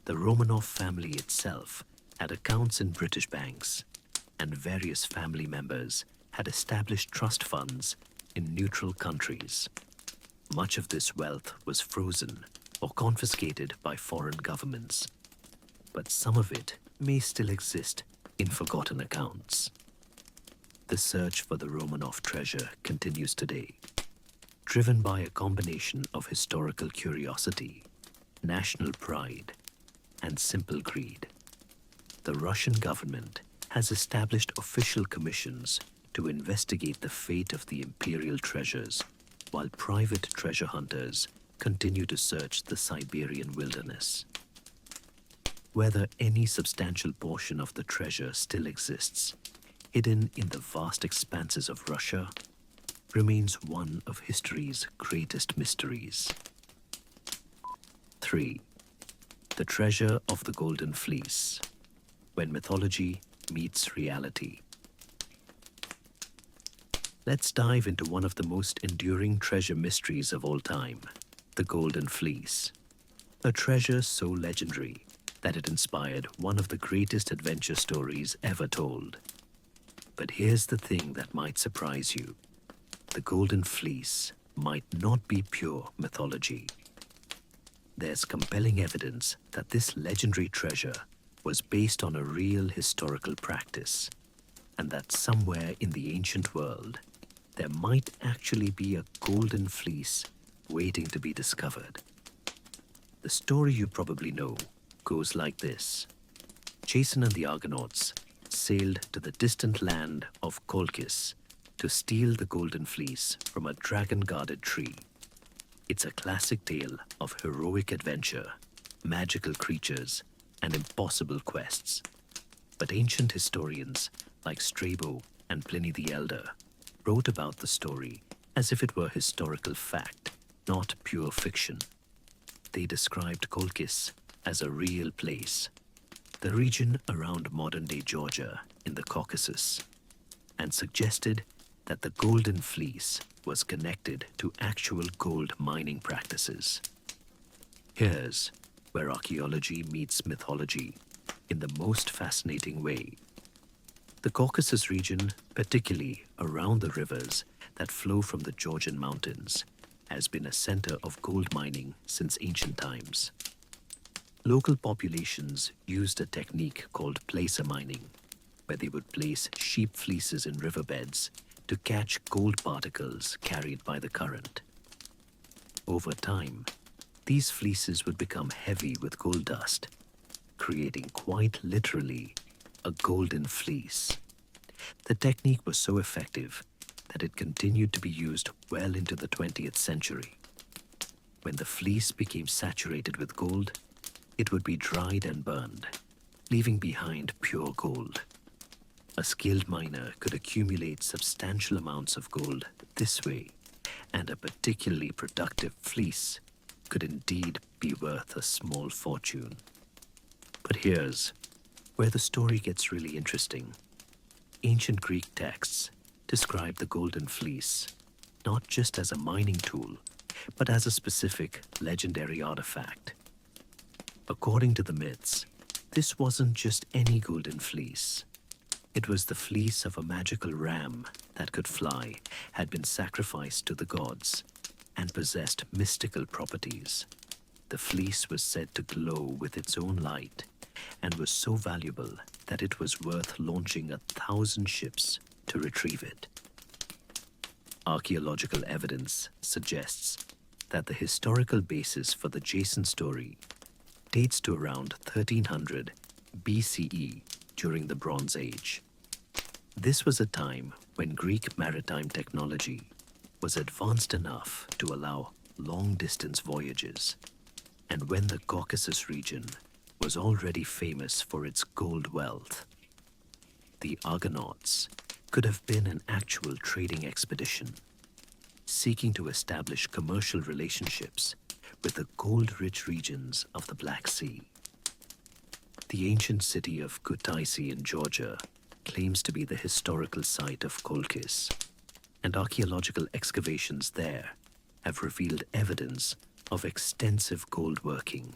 The Romanov family itself had accounts in British banks, and various family members had established trust funds in neutral countries. Much of this wealth was frozen or confiscated by foreign governments, but some of it may still exist in forgotten accounts. The search for the Romanov treasure continues today, driven by a combination of historical curiosity, national pride, and simple greed. The Russian government has established official commissions to investigate the fate of the imperial treasures, while private treasure hunters continue to search the Siberian wilderness. Whether any substantial portion of the treasure still exists, hidden in the vast expanses of Russia, remains one of history's greatest mysteries. 3. The Treasure of the Golden Fleece, when mythology meets reality. Let's dive into one of the most enduring treasure mysteries of all time, the Golden Fleece. A treasure so legendary that it inspired one of the greatest adventure stories ever told. But here's the thing that might surprise you. The Golden Fleece might not be pure mythology. There's compelling evidence that this legendary treasure was based on a real historical practice, and that somewhere in the ancient world, there might actually be a golden fleece waiting to be discovered. The story you probably know goes like this. Jason and the Argonauts sailed to the distant land of Colchis to steal the golden fleece from a dragon-guarded tree. It's a classic tale of heroic adventure, magical creatures, and impossible quests. But ancient historians like Strabo and Pliny the Elder wrote about the story as if it were historical fact, not pure fiction. They described Colchis as a real place, the region around modern-day Georgia in the Caucasus, and suggested that the Golden Fleece was connected to actual gold mining practices. Here's where archaeology meets mythology in the most fascinating way. The Caucasus region, particularly around the rivers that flow from the Georgian mountains, has been a center of gold mining since ancient times. Local populations used a technique called placer mining, where they would place sheep fleeces in riverbeds to catch gold particles carried by the current. Over time, these fleeces would become heavy with gold dust, creating quite literally a golden fleece. The technique was so effective that it continued to be used well into the 20th century. When the fleece became saturated with gold, it would be dried and burned, leaving behind pure gold. A skilled miner could accumulate substantial amounts of gold this way, and a particularly productive fleece could indeed be worth a small fortune. But here's where the story gets really interesting. Ancient Greek texts describe the golden fleece not just as a mining tool, but as a specific legendary artifact. According to the myths, this wasn't just any golden fleece. It was the fleece of a magical ram that could fly, had been sacrificed to the gods, and possessed mystical properties. The fleece was said to glow with its own light, and was so valuable that it was worth launching 1,000 ships to retrieve it. Archaeological evidence suggests that the historical basis for the Jason story dates to around 1300 BCE during the Bronze Age. This was a time when Greek maritime technology was advanced enough to allow long-distance voyages, and when the Caucasus region was already famous for its gold wealth. The Argonauts could have been an actual trading expedition, seeking to establish commercial relationships with the gold-rich regions of the Black Sea. The ancient city of Kutaisi in Georgia claims to be the historical site of Colchis, and archaeological excavations there have revealed evidence of extensive gold working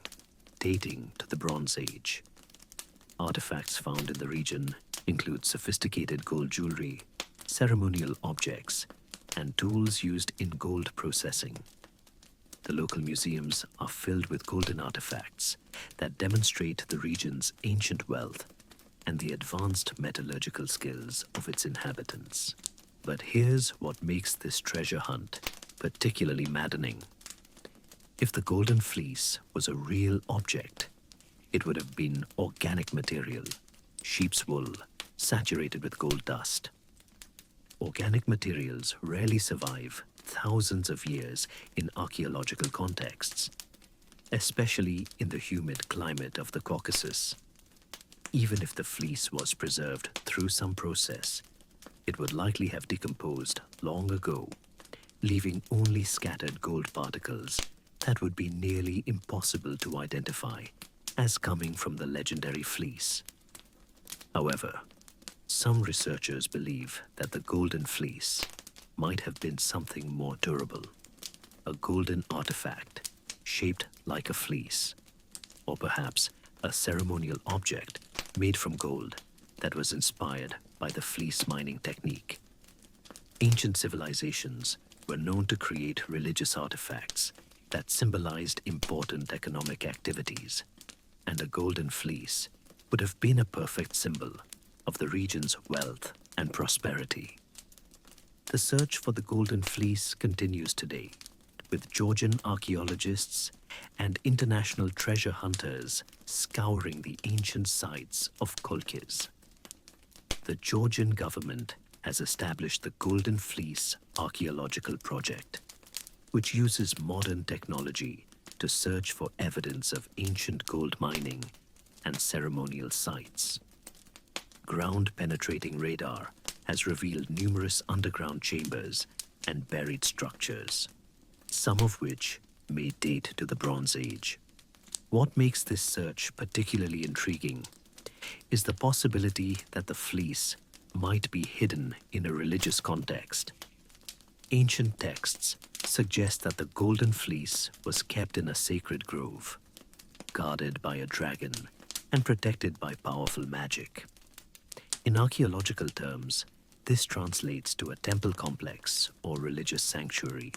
dating to the Bronze Age. Artifacts found in the region include sophisticated gold jewelry, ceremonial objects, and tools used in gold processing. The local museums are filled with golden artifacts that demonstrate the region's ancient wealth and the advanced metallurgical skills of its inhabitants. But here's what makes this treasure hunt particularly maddening. If the golden fleece was a real object, it would have been organic material, sheep's wool, saturated with gold dust. Organic materials rarely survive thousands of years in archaeological contexts, especially in the humid climate of the Caucasus. Even if the fleece was preserved through some process, it would likely have decomposed long ago, leaving only scattered gold particles that would be nearly impossible to identify as coming from the legendary fleece. However, some researchers believe that the golden fleece might have been something more durable, a golden artifact shaped like a fleece, or perhaps a ceremonial object made from gold that was inspired by the fleece mining technique. Ancient civilizations were known to create religious artifacts that symbolized important economic activities, and a golden fleece would have been a perfect symbol of the region's wealth and prosperity. The search for the golden fleece continues today, with Georgian archaeologists and international treasure hunters scouring the ancient sites of Colchis. The Georgian government has established the Golden Fleece Archaeological Project, which uses modern technology to search for evidence of ancient gold mining and ceremonial sites. Ground-penetrating radar has revealed numerous underground chambers and buried structures, some of which may date to the Bronze Age. What makes this search particularly intriguing is the possibility that the fleece might be hidden in a religious context. Ancient texts suggest that the golden fleece was kept in a sacred grove, guarded by a dragon and protected by powerful magic. In archaeological terms, this translates to a temple complex or religious sanctuary,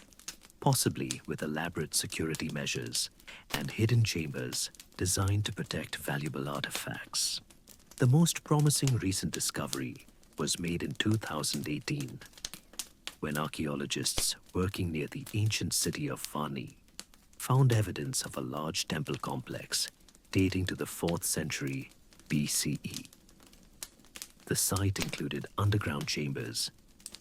possibly with elaborate security measures and hidden chambers designed to protect valuable artifacts. The most promising recent discovery was made in 2018, when archaeologists working near the ancient city of Fani found evidence of a large temple complex dating to the 4th century BCE. The site included underground chambers,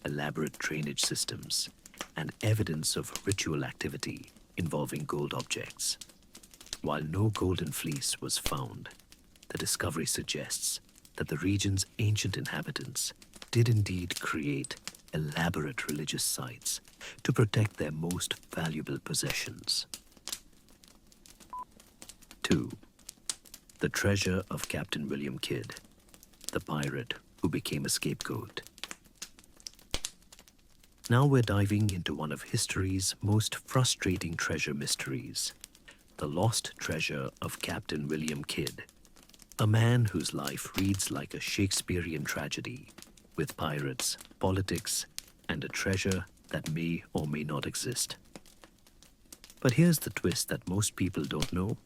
elaborate drainage systems, and evidence of ritual activity involving gold objects. While no golden fleece was found, the discovery suggests that the region's ancient inhabitants did indeed create elaborate religious sites to protect their most valuable possessions. 2. The treasure of Captain William Kidd, the pirate who became a scapegoat. Now we're diving into one of history's most frustrating treasure mysteries, the lost treasure of Captain William Kidd, a man whose life reads like a Shakespearean tragedy, with pirates, politics, and a treasure that may or may not exist. But here's the twist that most people don't know.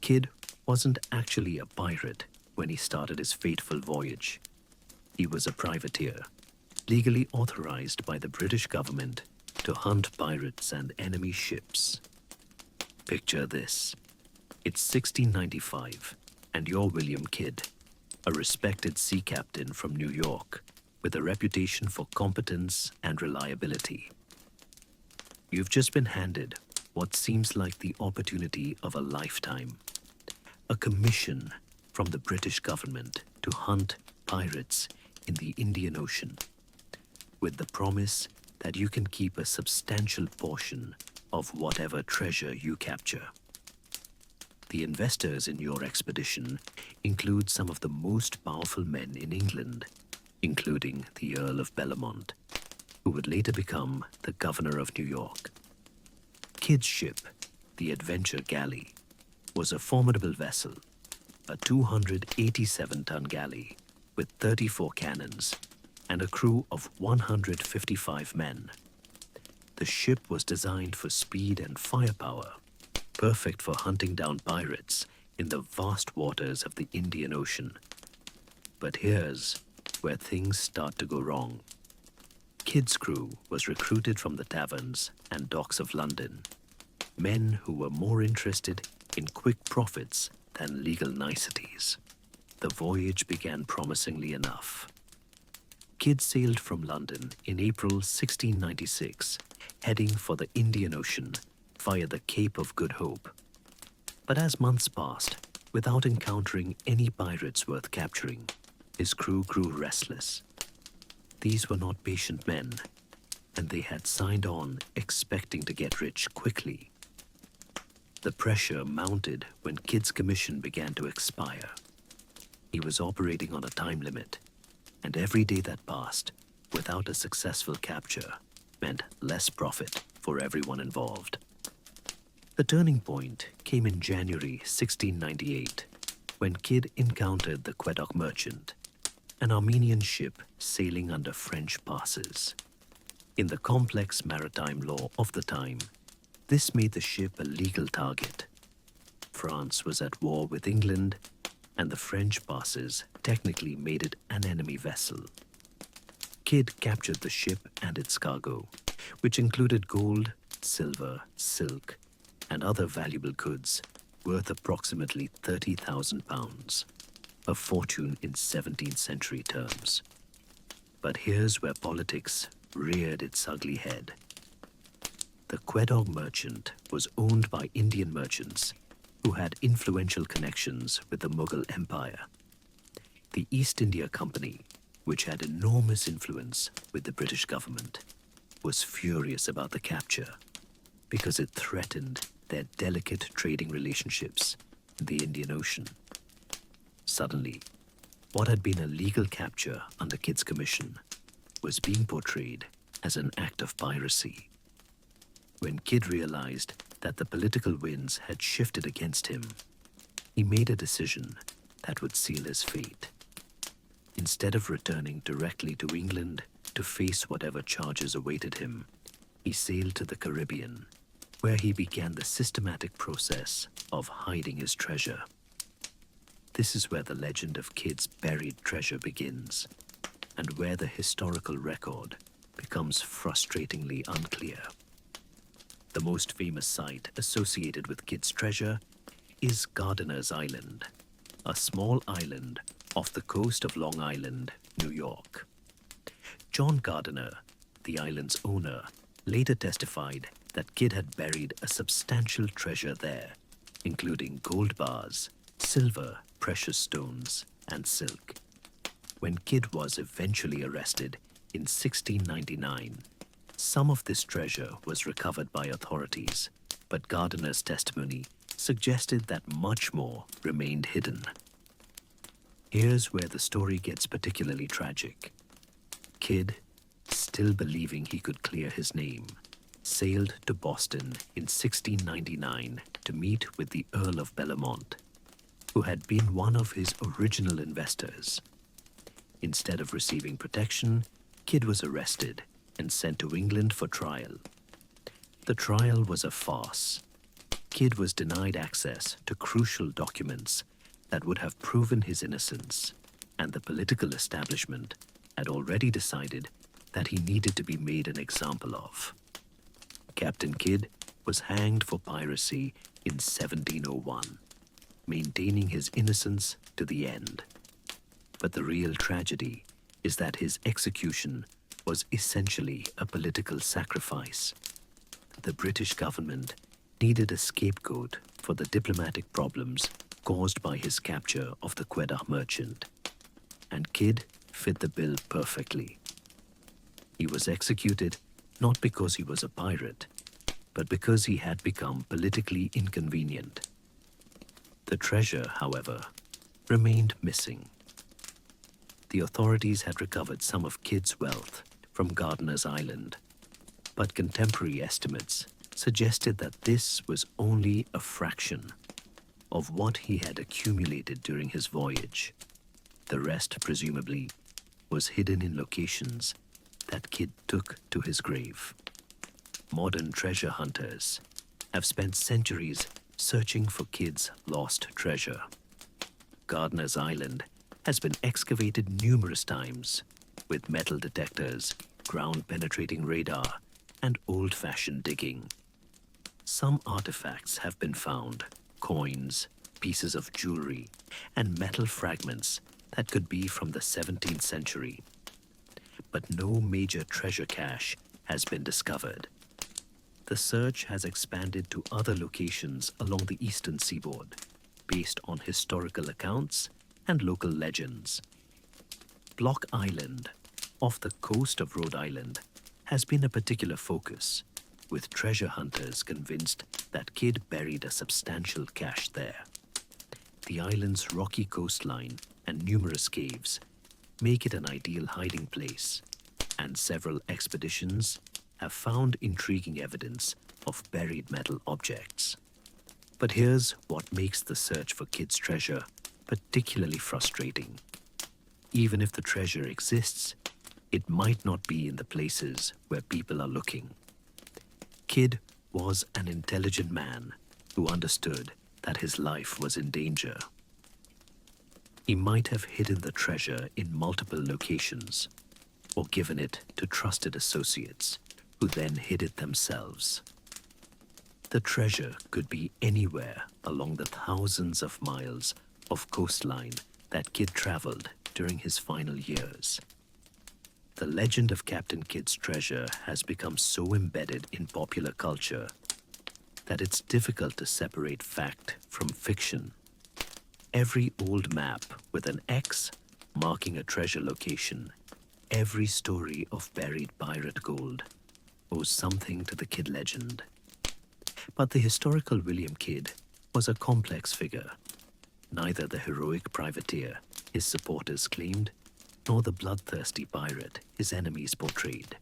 Kidd wasn't actually a pirate when he started his fateful voyage. He was a privateer, legally authorized by the British government to hunt pirates and enemy ships. Picture this. It's 1695, and you're William Kidd, a respected sea captain from New York with a reputation for competence and reliability. You've just been handed what seems like the opportunity of a lifetime, a commission from the British government to hunt pirates in the Indian Ocean, with the promise that you can keep a substantial portion of whatever treasure you capture. The investors in your expedition include some of the most powerful men in England, including the Earl of Bellamont, who would later become the Governor of New York. Kidd's ship, the Adventure Galley, was a formidable vessel, a 287-ton galley with 34 cannons and a crew of 155 men. The ship was designed for speed and firepower, perfect for hunting down pirates in the vast waters of the Indian Ocean. But here's where things start to go wrong. Kidd's crew was recruited from the taverns and docks of London, men who were more interested in quick profits than legal niceties. The voyage began promisingly enough. Kidd sailed from London in April 1696, heading for the Indian Ocean via the Cape of Good Hope. But as months passed, without encountering any pirates worth capturing, his crew grew restless. These were not patient men, and they had signed on expecting to get rich quickly. The pressure mounted when Kidd's commission began to expire. He was operating on a time limit, and every day that passed without a successful capture meant less profit for everyone involved. The turning point came in January 1698, when Kidd encountered the Quedagh Merchant, an Armenian ship sailing under French passes. In the complex maritime law of the time, this made the ship a legal target. France was at war with England, and the French passes technically made it an enemy vessel. Kidd captured the ship and its cargo, which included gold, silver, silk, and other valuable goods worth approximately £30,000, a fortune in 17th century terms. But here's where politics reared its ugly head. The Quedagh Merchant was owned by Indian merchants who had influential connections with the Mughal Empire. The East India Company, which had enormous influence with the British government, was furious about the capture because it threatened their delicate trading relationships in the Indian Ocean. Suddenly, what had been a legal capture under Kidd's commission was being portrayed as an act of piracy. When Kidd realized that the political winds had shifted against him, he made a decision that would seal his fate. Instead of returning directly to England to face whatever charges awaited him, he sailed to the Caribbean, where he began the systematic process of hiding his treasure. This is where the legend of Kidd's buried treasure begins, and where the historical record becomes frustratingly unclear. The most famous site associated with Kidd's treasure is Gardiner's Island, a small island off the coast of Long Island, New York. John Gardiner, the island's owner, later testified that Kidd had buried a substantial treasure there, including gold bars, silver, precious stones, and silk. When Kidd was eventually arrested in 1699, some of this treasure was recovered by authorities, but Gardiner's testimony suggested that much more remained hidden. Here's where the story gets particularly tragic. Kidd, still believing he could clear his name, sailed to Boston in 1699 to meet with the Earl of Bellamont, who had been one of his original investors. Instead of receiving protection, Kidd was arrested and sent to England for trial. The trial was a farce. Kidd was denied access to crucial documents that would have proven his innocence, and the political establishment had already decided that he needed to be made an example of. Captain Kidd was hanged for piracy in 1701, maintaining his innocence to the end. But the real tragedy is that his execution was essentially a political sacrifice. The British government needed a scapegoat for the diplomatic problems caused by his capture of the Quedagh merchant, and Kidd fit the bill perfectly. He was executed not because he was a pirate, but because he had become politically inconvenient. The treasure, however, remained missing. The authorities had recovered some of Kidd's wealth from Gardiner's Island, but contemporary estimates suggested that this was only a fraction of what he had accumulated during his voyage. The rest, presumably, was hidden in locations that Kidd took to his grave. Modern treasure hunters have spent centuries searching for Kidd's lost treasure. Gardiner's Island has been excavated numerous times with metal detectors, ground-penetrating radar, and old-fashioned digging. Some artifacts have been found, coins, pieces of jewelry, and metal fragments that could be from the 17th century. But no major treasure cache has been discovered. The search has expanded to other locations along the eastern seaboard, based on historical accounts and local legends. Block Island, off the coast of Rhode Island, has been a particular focus, with treasure hunters convinced that Kidd buried a substantial cache there. The island's rocky coastline and numerous caves make it an ideal hiding place, and several expeditions have found intriguing evidence of buried metal objects. But here's what makes the search for Kidd's treasure particularly frustrating. Even if the treasure exists, it might not be in the places where people are looking. Kidd was an intelligent man who understood that his life was in danger. He might have hidden the treasure in multiple locations, or given it to trusted associates, who then hid it themselves. The treasure could be anywhere along the thousands of miles of coastline that Kidd traveled during his final years. The legend of Captain Kidd's treasure has become so embedded in popular culture that it's difficult to separate fact from fiction. Every old map with an X marking a treasure location, every story of buried pirate gold owes something to the Kidd legend. But the historical William Kidd was a complex figure. Neither the heroic privateer his supporters claimed, nor the bloodthirsty pirate his enemies portrayed.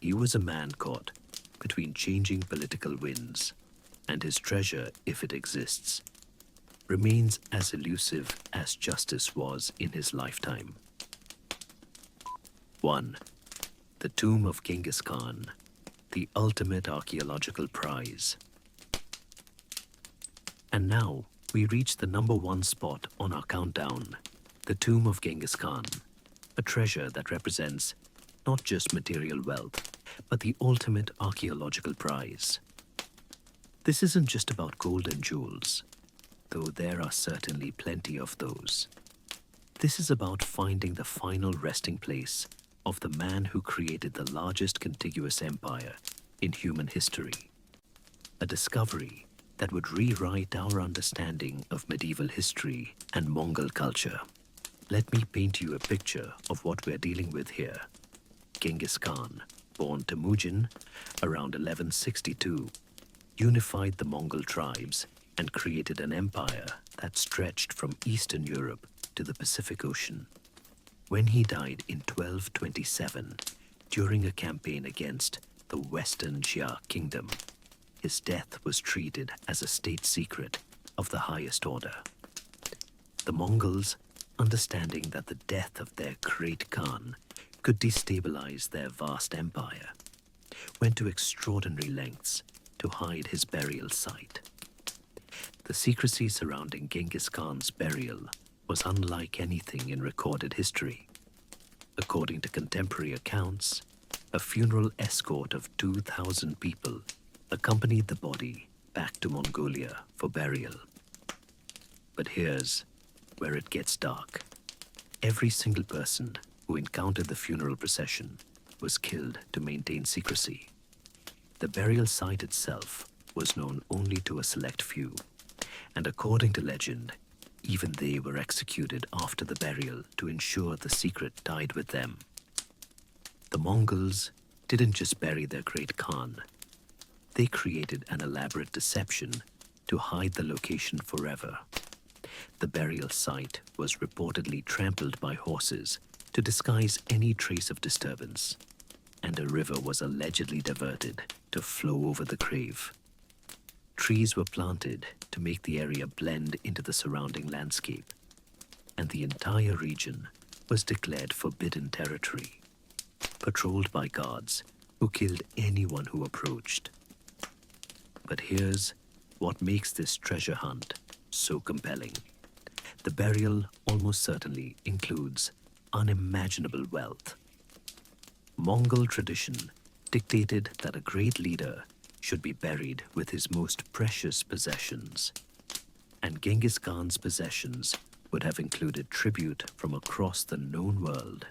He was a man caught between changing political winds, and his treasure, if it exists, remains as elusive as justice was in his lifetime. 1. The tomb of Genghis Khan, the ultimate archaeological prize. And now we reach the number 1 spot on our countdown, the tomb of Genghis Khan, a treasure that represents not just material wealth, but the ultimate archaeological prize. This isn't just about gold and jewels, though there are certainly plenty of those. This is about finding the final resting place of the man who created the largest contiguous empire in human history. A discovery that would rewrite our understanding of medieval history and Mongol culture. Let me paint you a picture of what we're dealing with here. Genghis Khan, born Temujin around 1162, unified the Mongol tribes and created an empire that stretched from Eastern Europe to the Pacific Ocean. When he died in 1227, during a campaign against the Western Xia Kingdom, his death was treated as a state secret of the highest order. The Mongols, understanding that the death of their great Khan could destabilize their vast empire, went to extraordinary lengths to hide his burial site. The secrecy surrounding Genghis Khan's burial was unlike anything in recorded history. According to contemporary accounts, a funeral escort of 2,000 people accompanied the body back to Mongolia for burial. But here's where it gets dark. Every single person who encountered the funeral procession was killed to maintain secrecy. The burial site itself was known only to a select few, and according to legend, even they were executed after the burial to ensure the secret died with them. The Mongols didn't just bury their great Khan. They created an elaborate deception to hide the location forever. The burial site was reportedly trampled by horses to disguise any trace of disturbance, and a river was allegedly diverted to flow over the grave. Trees were planted to make the area blend into the surrounding landscape, and the entire region was declared forbidden territory, patrolled by guards who killed anyone who approached. But here's what makes this treasure hunt so compelling. The burial almost certainly includes unimaginable wealth. Mongol tradition dictated that a great leader should be buried with his most precious possessions, and Genghis Khan's possessions would have included tribute from across the known world.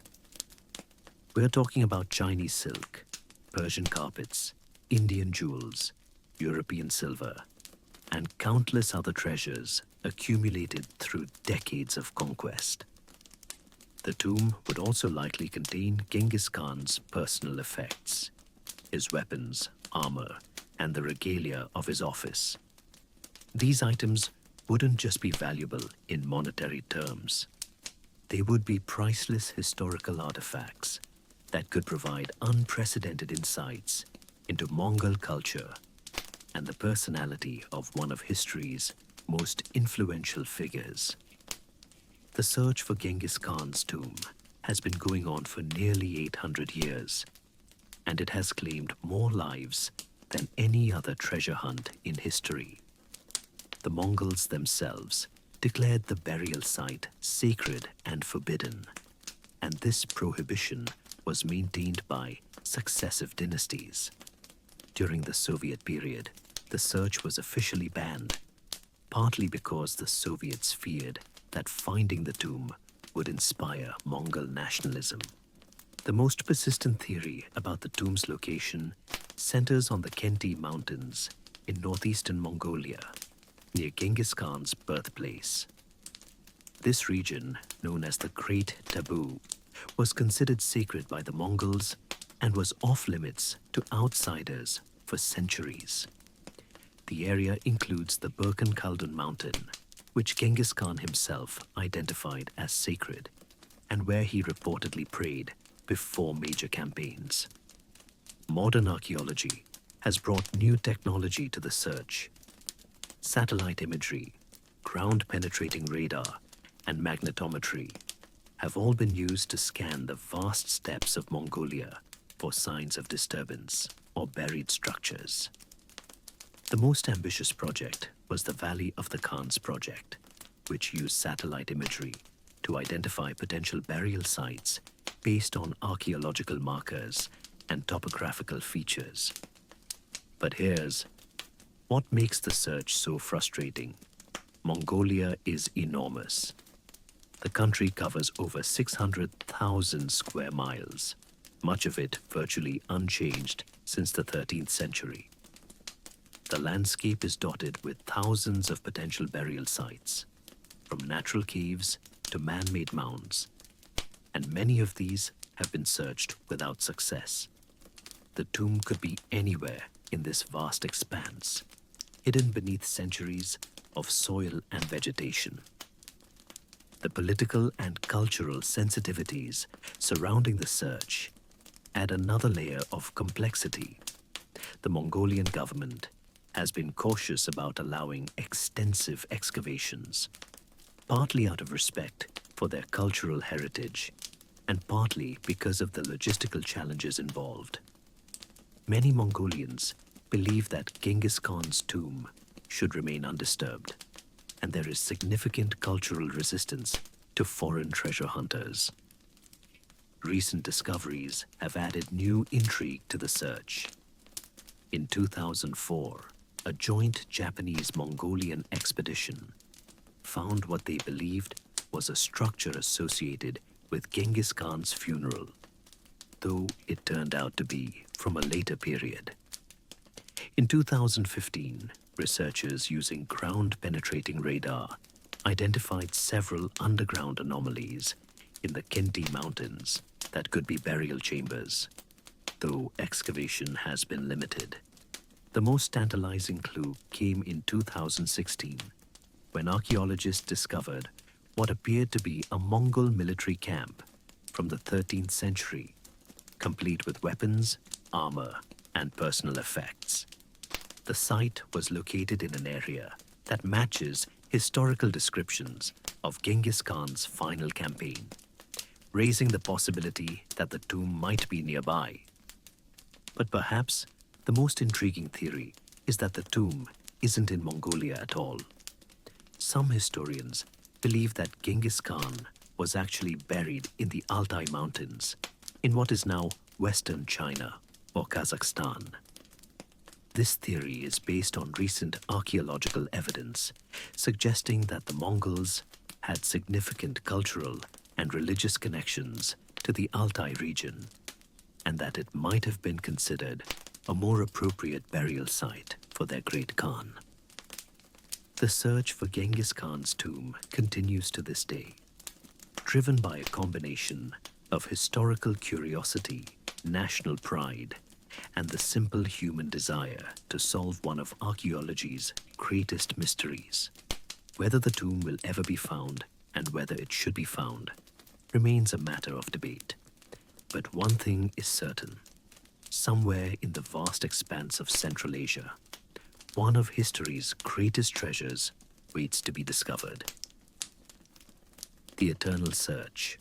We're talking about Chinese silk, Persian carpets, Indian jewels, European silver, and countless other treasures accumulated through decades of conquest. The tomb would also likely contain Genghis Khan's personal effects, his weapons, armor, and the regalia of his office. These items wouldn't just be valuable in monetary terms. They would be priceless historical artifacts that could provide unprecedented insights into Mongol culture and the personality of one of history's most influential figures. The search for Genghis Khan's tomb has been going on for nearly 800 years, and it has claimed more lives than any other treasure hunt in history. The Mongols themselves declared the burial site sacred and forbidden, and this prohibition was maintained by successive dynasties. During the Soviet period, the search was officially banned, partly because the Soviets feared that finding the tomb would inspire Mongol nationalism. The most persistent theory about the tomb's location centers on the Khenti Mountains in northeastern Mongolia, near Genghis Khan's birthplace. This region, known as the Great Taboo, was considered sacred by the Mongols and was off-limits to outsiders for centuries. The area includes the Birken Khaldun mountain, which Genghis Khan himself identified as sacred, and where he reportedly prayed before major campaigns. Modern archaeology has brought new technology to the search. Satellite imagery, ground-penetrating radar, and magnetometry have all been used to scan the vast steppes of Mongolia for signs of disturbance or buried structures. The most ambitious project was the Valley of the Khans project, which used satellite imagery to identify potential burial sites based on archaeological markers and topographical features. But here's what makes the search so frustrating. Mongolia is enormous. The country covers over 600,000 square miles, much of it virtually unchanged since the 13th century. The landscape is dotted with thousands of potential burial sites, from natural caves to man-made mounds, and many of these have been searched without success. The tomb could be anywhere in this vast expanse, hidden beneath centuries of soil and vegetation. The political and cultural sensitivities surrounding the search add another layer of complexity. The Mongolian government has been cautious about allowing extensive excavations, partly out of respect for their cultural heritage and partly because of the logistical challenges involved. Many Mongolians believe that Genghis Khan's tomb should remain undisturbed, and there is significant cultural resistance to foreign treasure hunters. Recent discoveries have added new intrigue to the search. In 2004, a joint Japanese-Mongolian expedition found what they believed was a structure associated with Genghis Khan's funeral, though it turned out to be from a later period. In 2015, researchers using ground-penetrating radar identified several underground anomalies in the Khenti Mountains that could be burial chambers, though excavation has been limited. The most tantalizing clue came in 2016, when archaeologists discovered what appeared to be a Mongol military camp from the 13th century, complete with weapons, armor, and personal effects. The site was located in an area that matches historical descriptions of Genghis Khan's final campaign, raising the possibility that the tomb might be nearby. But perhaps the most intriguing theory is that the tomb isn't in Mongolia at all. Some historians believe that Genghis Khan was actually buried in the Altai Mountains, in what is now Western China or Kazakhstan. This theory is based on recent archaeological evidence suggesting that the Mongols had significant cultural and religious connections to the Altai region, and that it might have been considered a more appropriate burial site for their great Khan. The search for Genghis Khan's tomb continues to this day, driven by a combination of historical curiosity, national pride, and the simple human desire to solve one of archaeology's greatest mysteries. Whether the tomb will ever be found and whether it should be found remains a matter of debate. But one thing is certain. Somewhere in the vast expanse of Central Asia, one of history's greatest treasures waits to be discovered. The eternal search.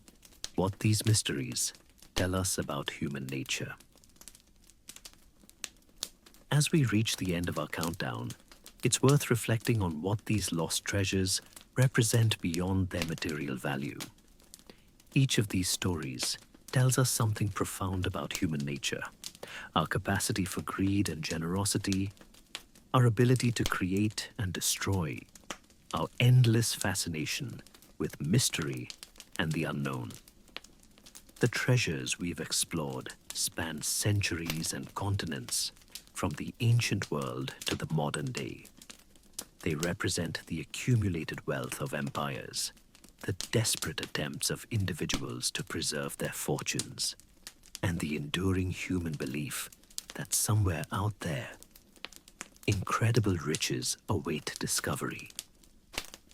What these mysteries tell us about human nature. As we reach the end of our countdown, it's worth reflecting on what these lost treasures represent beyond their material value. Each of these stories tells us something profound about human nature, our capacity for greed and generosity, our ability to create and destroy, our endless fascination with mystery and the unknown. The treasures we've explored span centuries and continents, from the ancient world to the modern day. They represent the accumulated wealth of empires, the desperate attempts of individuals to preserve their fortunes, and the enduring human belief that somewhere out there, incredible riches await discovery.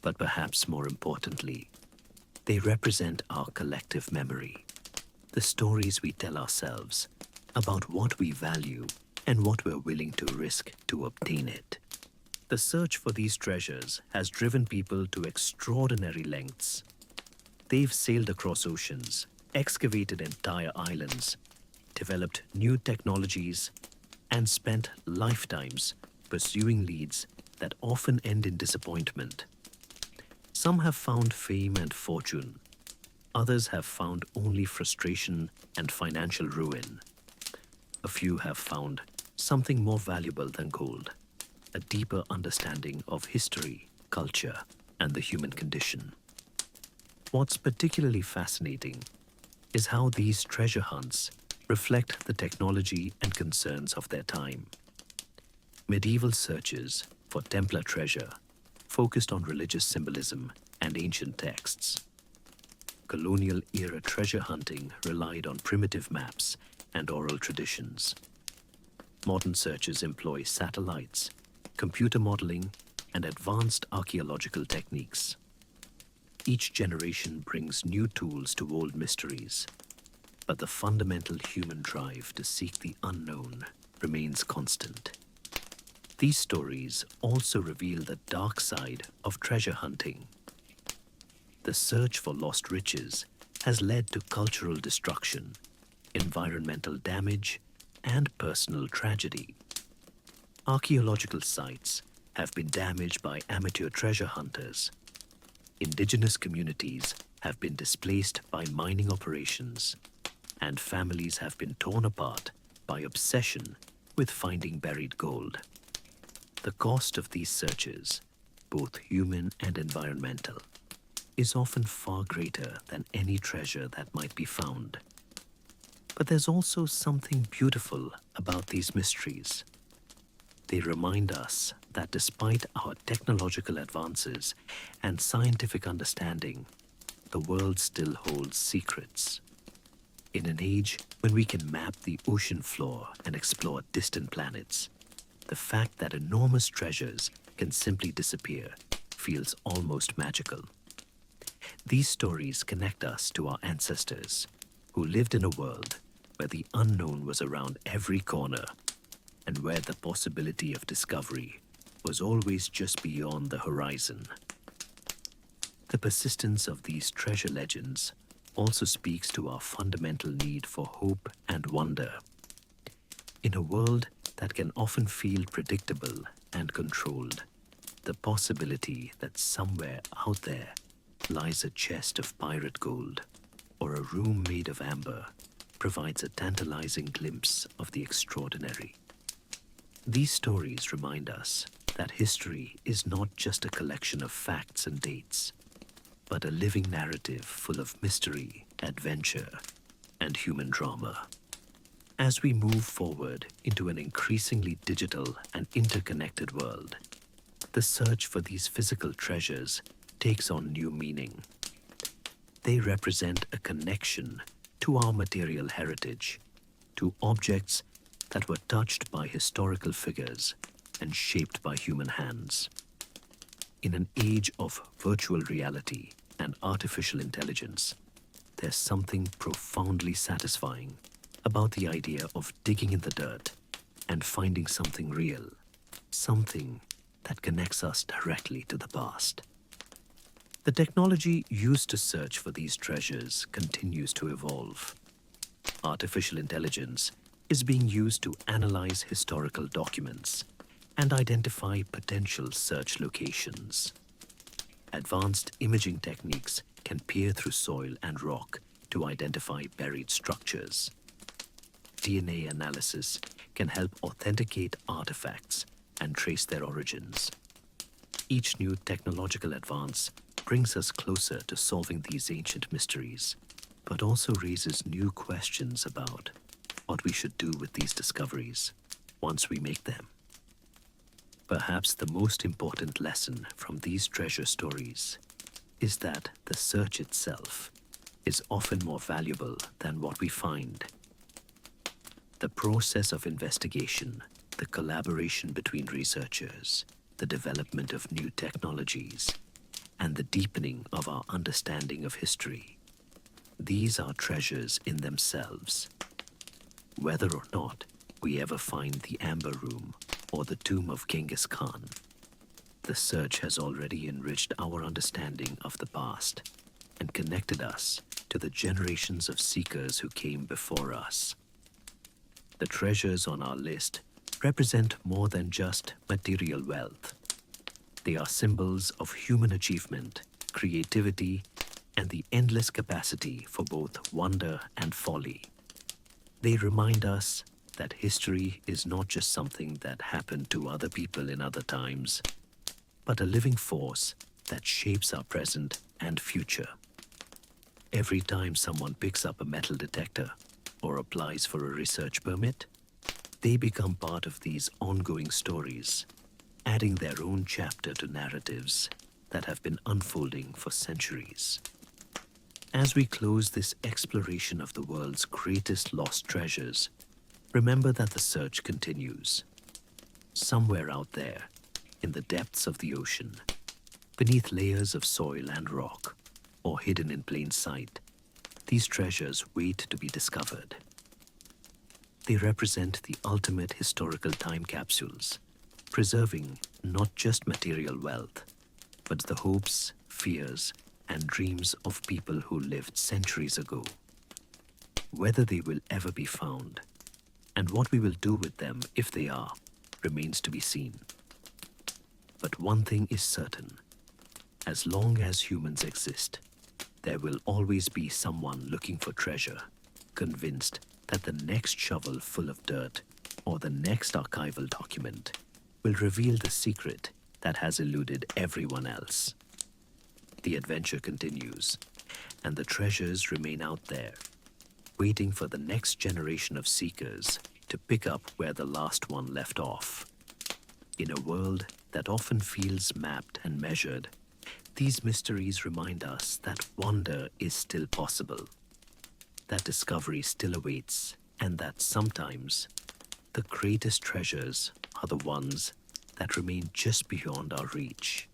But perhaps more importantly, they represent our collective memory, the stories we tell ourselves about what we value and what we're willing to risk to obtain it. The search for these treasures has driven people to extraordinary lengths. They've sailed across oceans, excavated entire islands, developed new technologies, and spent lifetimes pursuing leads that often end in disappointment. Some have found fame and fortune. Others have found only frustration and financial ruin. A few have found something more valuable than gold, a deeper understanding of history, culture, and the human condition. What's particularly fascinating is how these treasure hunts reflect the technology and concerns of their time. Medieval searches for Templar treasure focused on religious symbolism and ancient texts. Colonial-era treasure hunting relied on primitive maps and oral traditions. Modern searches employ satellites, computer modeling, and advanced archaeological techniques. Each generation brings new tools to old mysteries, but the fundamental human drive to seek the unknown remains constant. These stories also reveal the dark side of treasure hunting. The search for lost riches has led to cultural destruction, environmental damage, and personal tragedy. Archaeological sites have been damaged by amateur treasure hunters. Indigenous communities have been displaced by mining operations, and families have been torn apart by obsession with finding buried gold. The cost of these searches, both human and environmental, is often far greater than any treasure that might be found. But there's also something beautiful about these mysteries. They remind us that despite our technological advances and scientific understanding, the world still holds secrets. In an age when we can map the ocean floor and explore distant planets, the fact that enormous treasures can simply disappear feels almost magical. These stories connect us to our ancestors, who lived in a world where the unknown was around every corner and where the possibility of discovery was always just beyond the horizon. The persistence of these treasure legends also speaks to our fundamental need for hope and wonder. In a world that can often feel predictable and controlled, the possibility that somewhere out there lies a chest of pirate gold or a room made of amber provides a tantalizing glimpse of the extraordinary. These stories remind us that history is not just a collection of facts and dates, but a living narrative full of mystery, adventure, and human drama. As we move forward into an increasingly digital and interconnected world, the search for these physical treasures takes on new meaning. They represent a connection to our material heritage, to objects that were touched by historical figures and shaped by human hands. In an age of virtual reality and artificial intelligence, there's something profoundly satisfying about the idea of digging in the dirt and finding something real, something that connects us directly to the past. The technology used to search for these treasures continues to evolve. Artificial intelligence is being used to analyze historical documents and identify potential search locations. Advanced imaging techniques can peer through soil and rock to identify buried structures. DNA analysis can help authenticate artifacts and trace their origins. Each new technological advance brings us closer to solving these ancient mysteries, but also raises new questions about what we should do with these discoveries once we make them. Perhaps the most important lesson from these treasure stories is that the search itself is often more valuable than what we find. The process of investigation, the collaboration between researchers, the development of new technologies, and the deepening of our understanding of history. These are treasures in themselves. Whether or not we ever find the Amber Room or the tomb of Genghis Khan, the search has already enriched our understanding of the past and connected us to the generations of seekers who came before us. The treasures on our list represent more than just material wealth. They are symbols of human achievement, creativity, and the endless capacity for both wonder and folly. They remind us that history is not just something that happened to other people in other times, but a living force that shapes our present and future. Every time someone picks up a metal detector or applies for a research permit, they become part of these ongoing stories, adding their own chapter to narratives that have been unfolding for centuries. As we close this exploration of the world's greatest lost treasures, remember that the search continues. Somewhere out there, in the depths of the ocean, beneath layers of soil and rock, or hidden in plain sight, these treasures wait to be discovered. They represent the ultimate historical time capsules, preserving not just material wealth, but the hopes, fears, and dreams of people who lived centuries ago. Whether they will ever be found, and what we will do with them if they are, remains to be seen. But one thing is certain: as long as humans exist, there will always be someone looking for treasure, convinced that the next shovel full of dirt or the next archival document will reveal the secret that has eluded everyone else. The adventure continues, and the treasures remain out there, waiting for the next generation of seekers to pick up where the last one left off. In a world that often feels mapped and measured, these mysteries remind us that wonder is still possible, that discovery still awaits, and that sometimes the greatest treasures are the ones that remain just beyond our reach.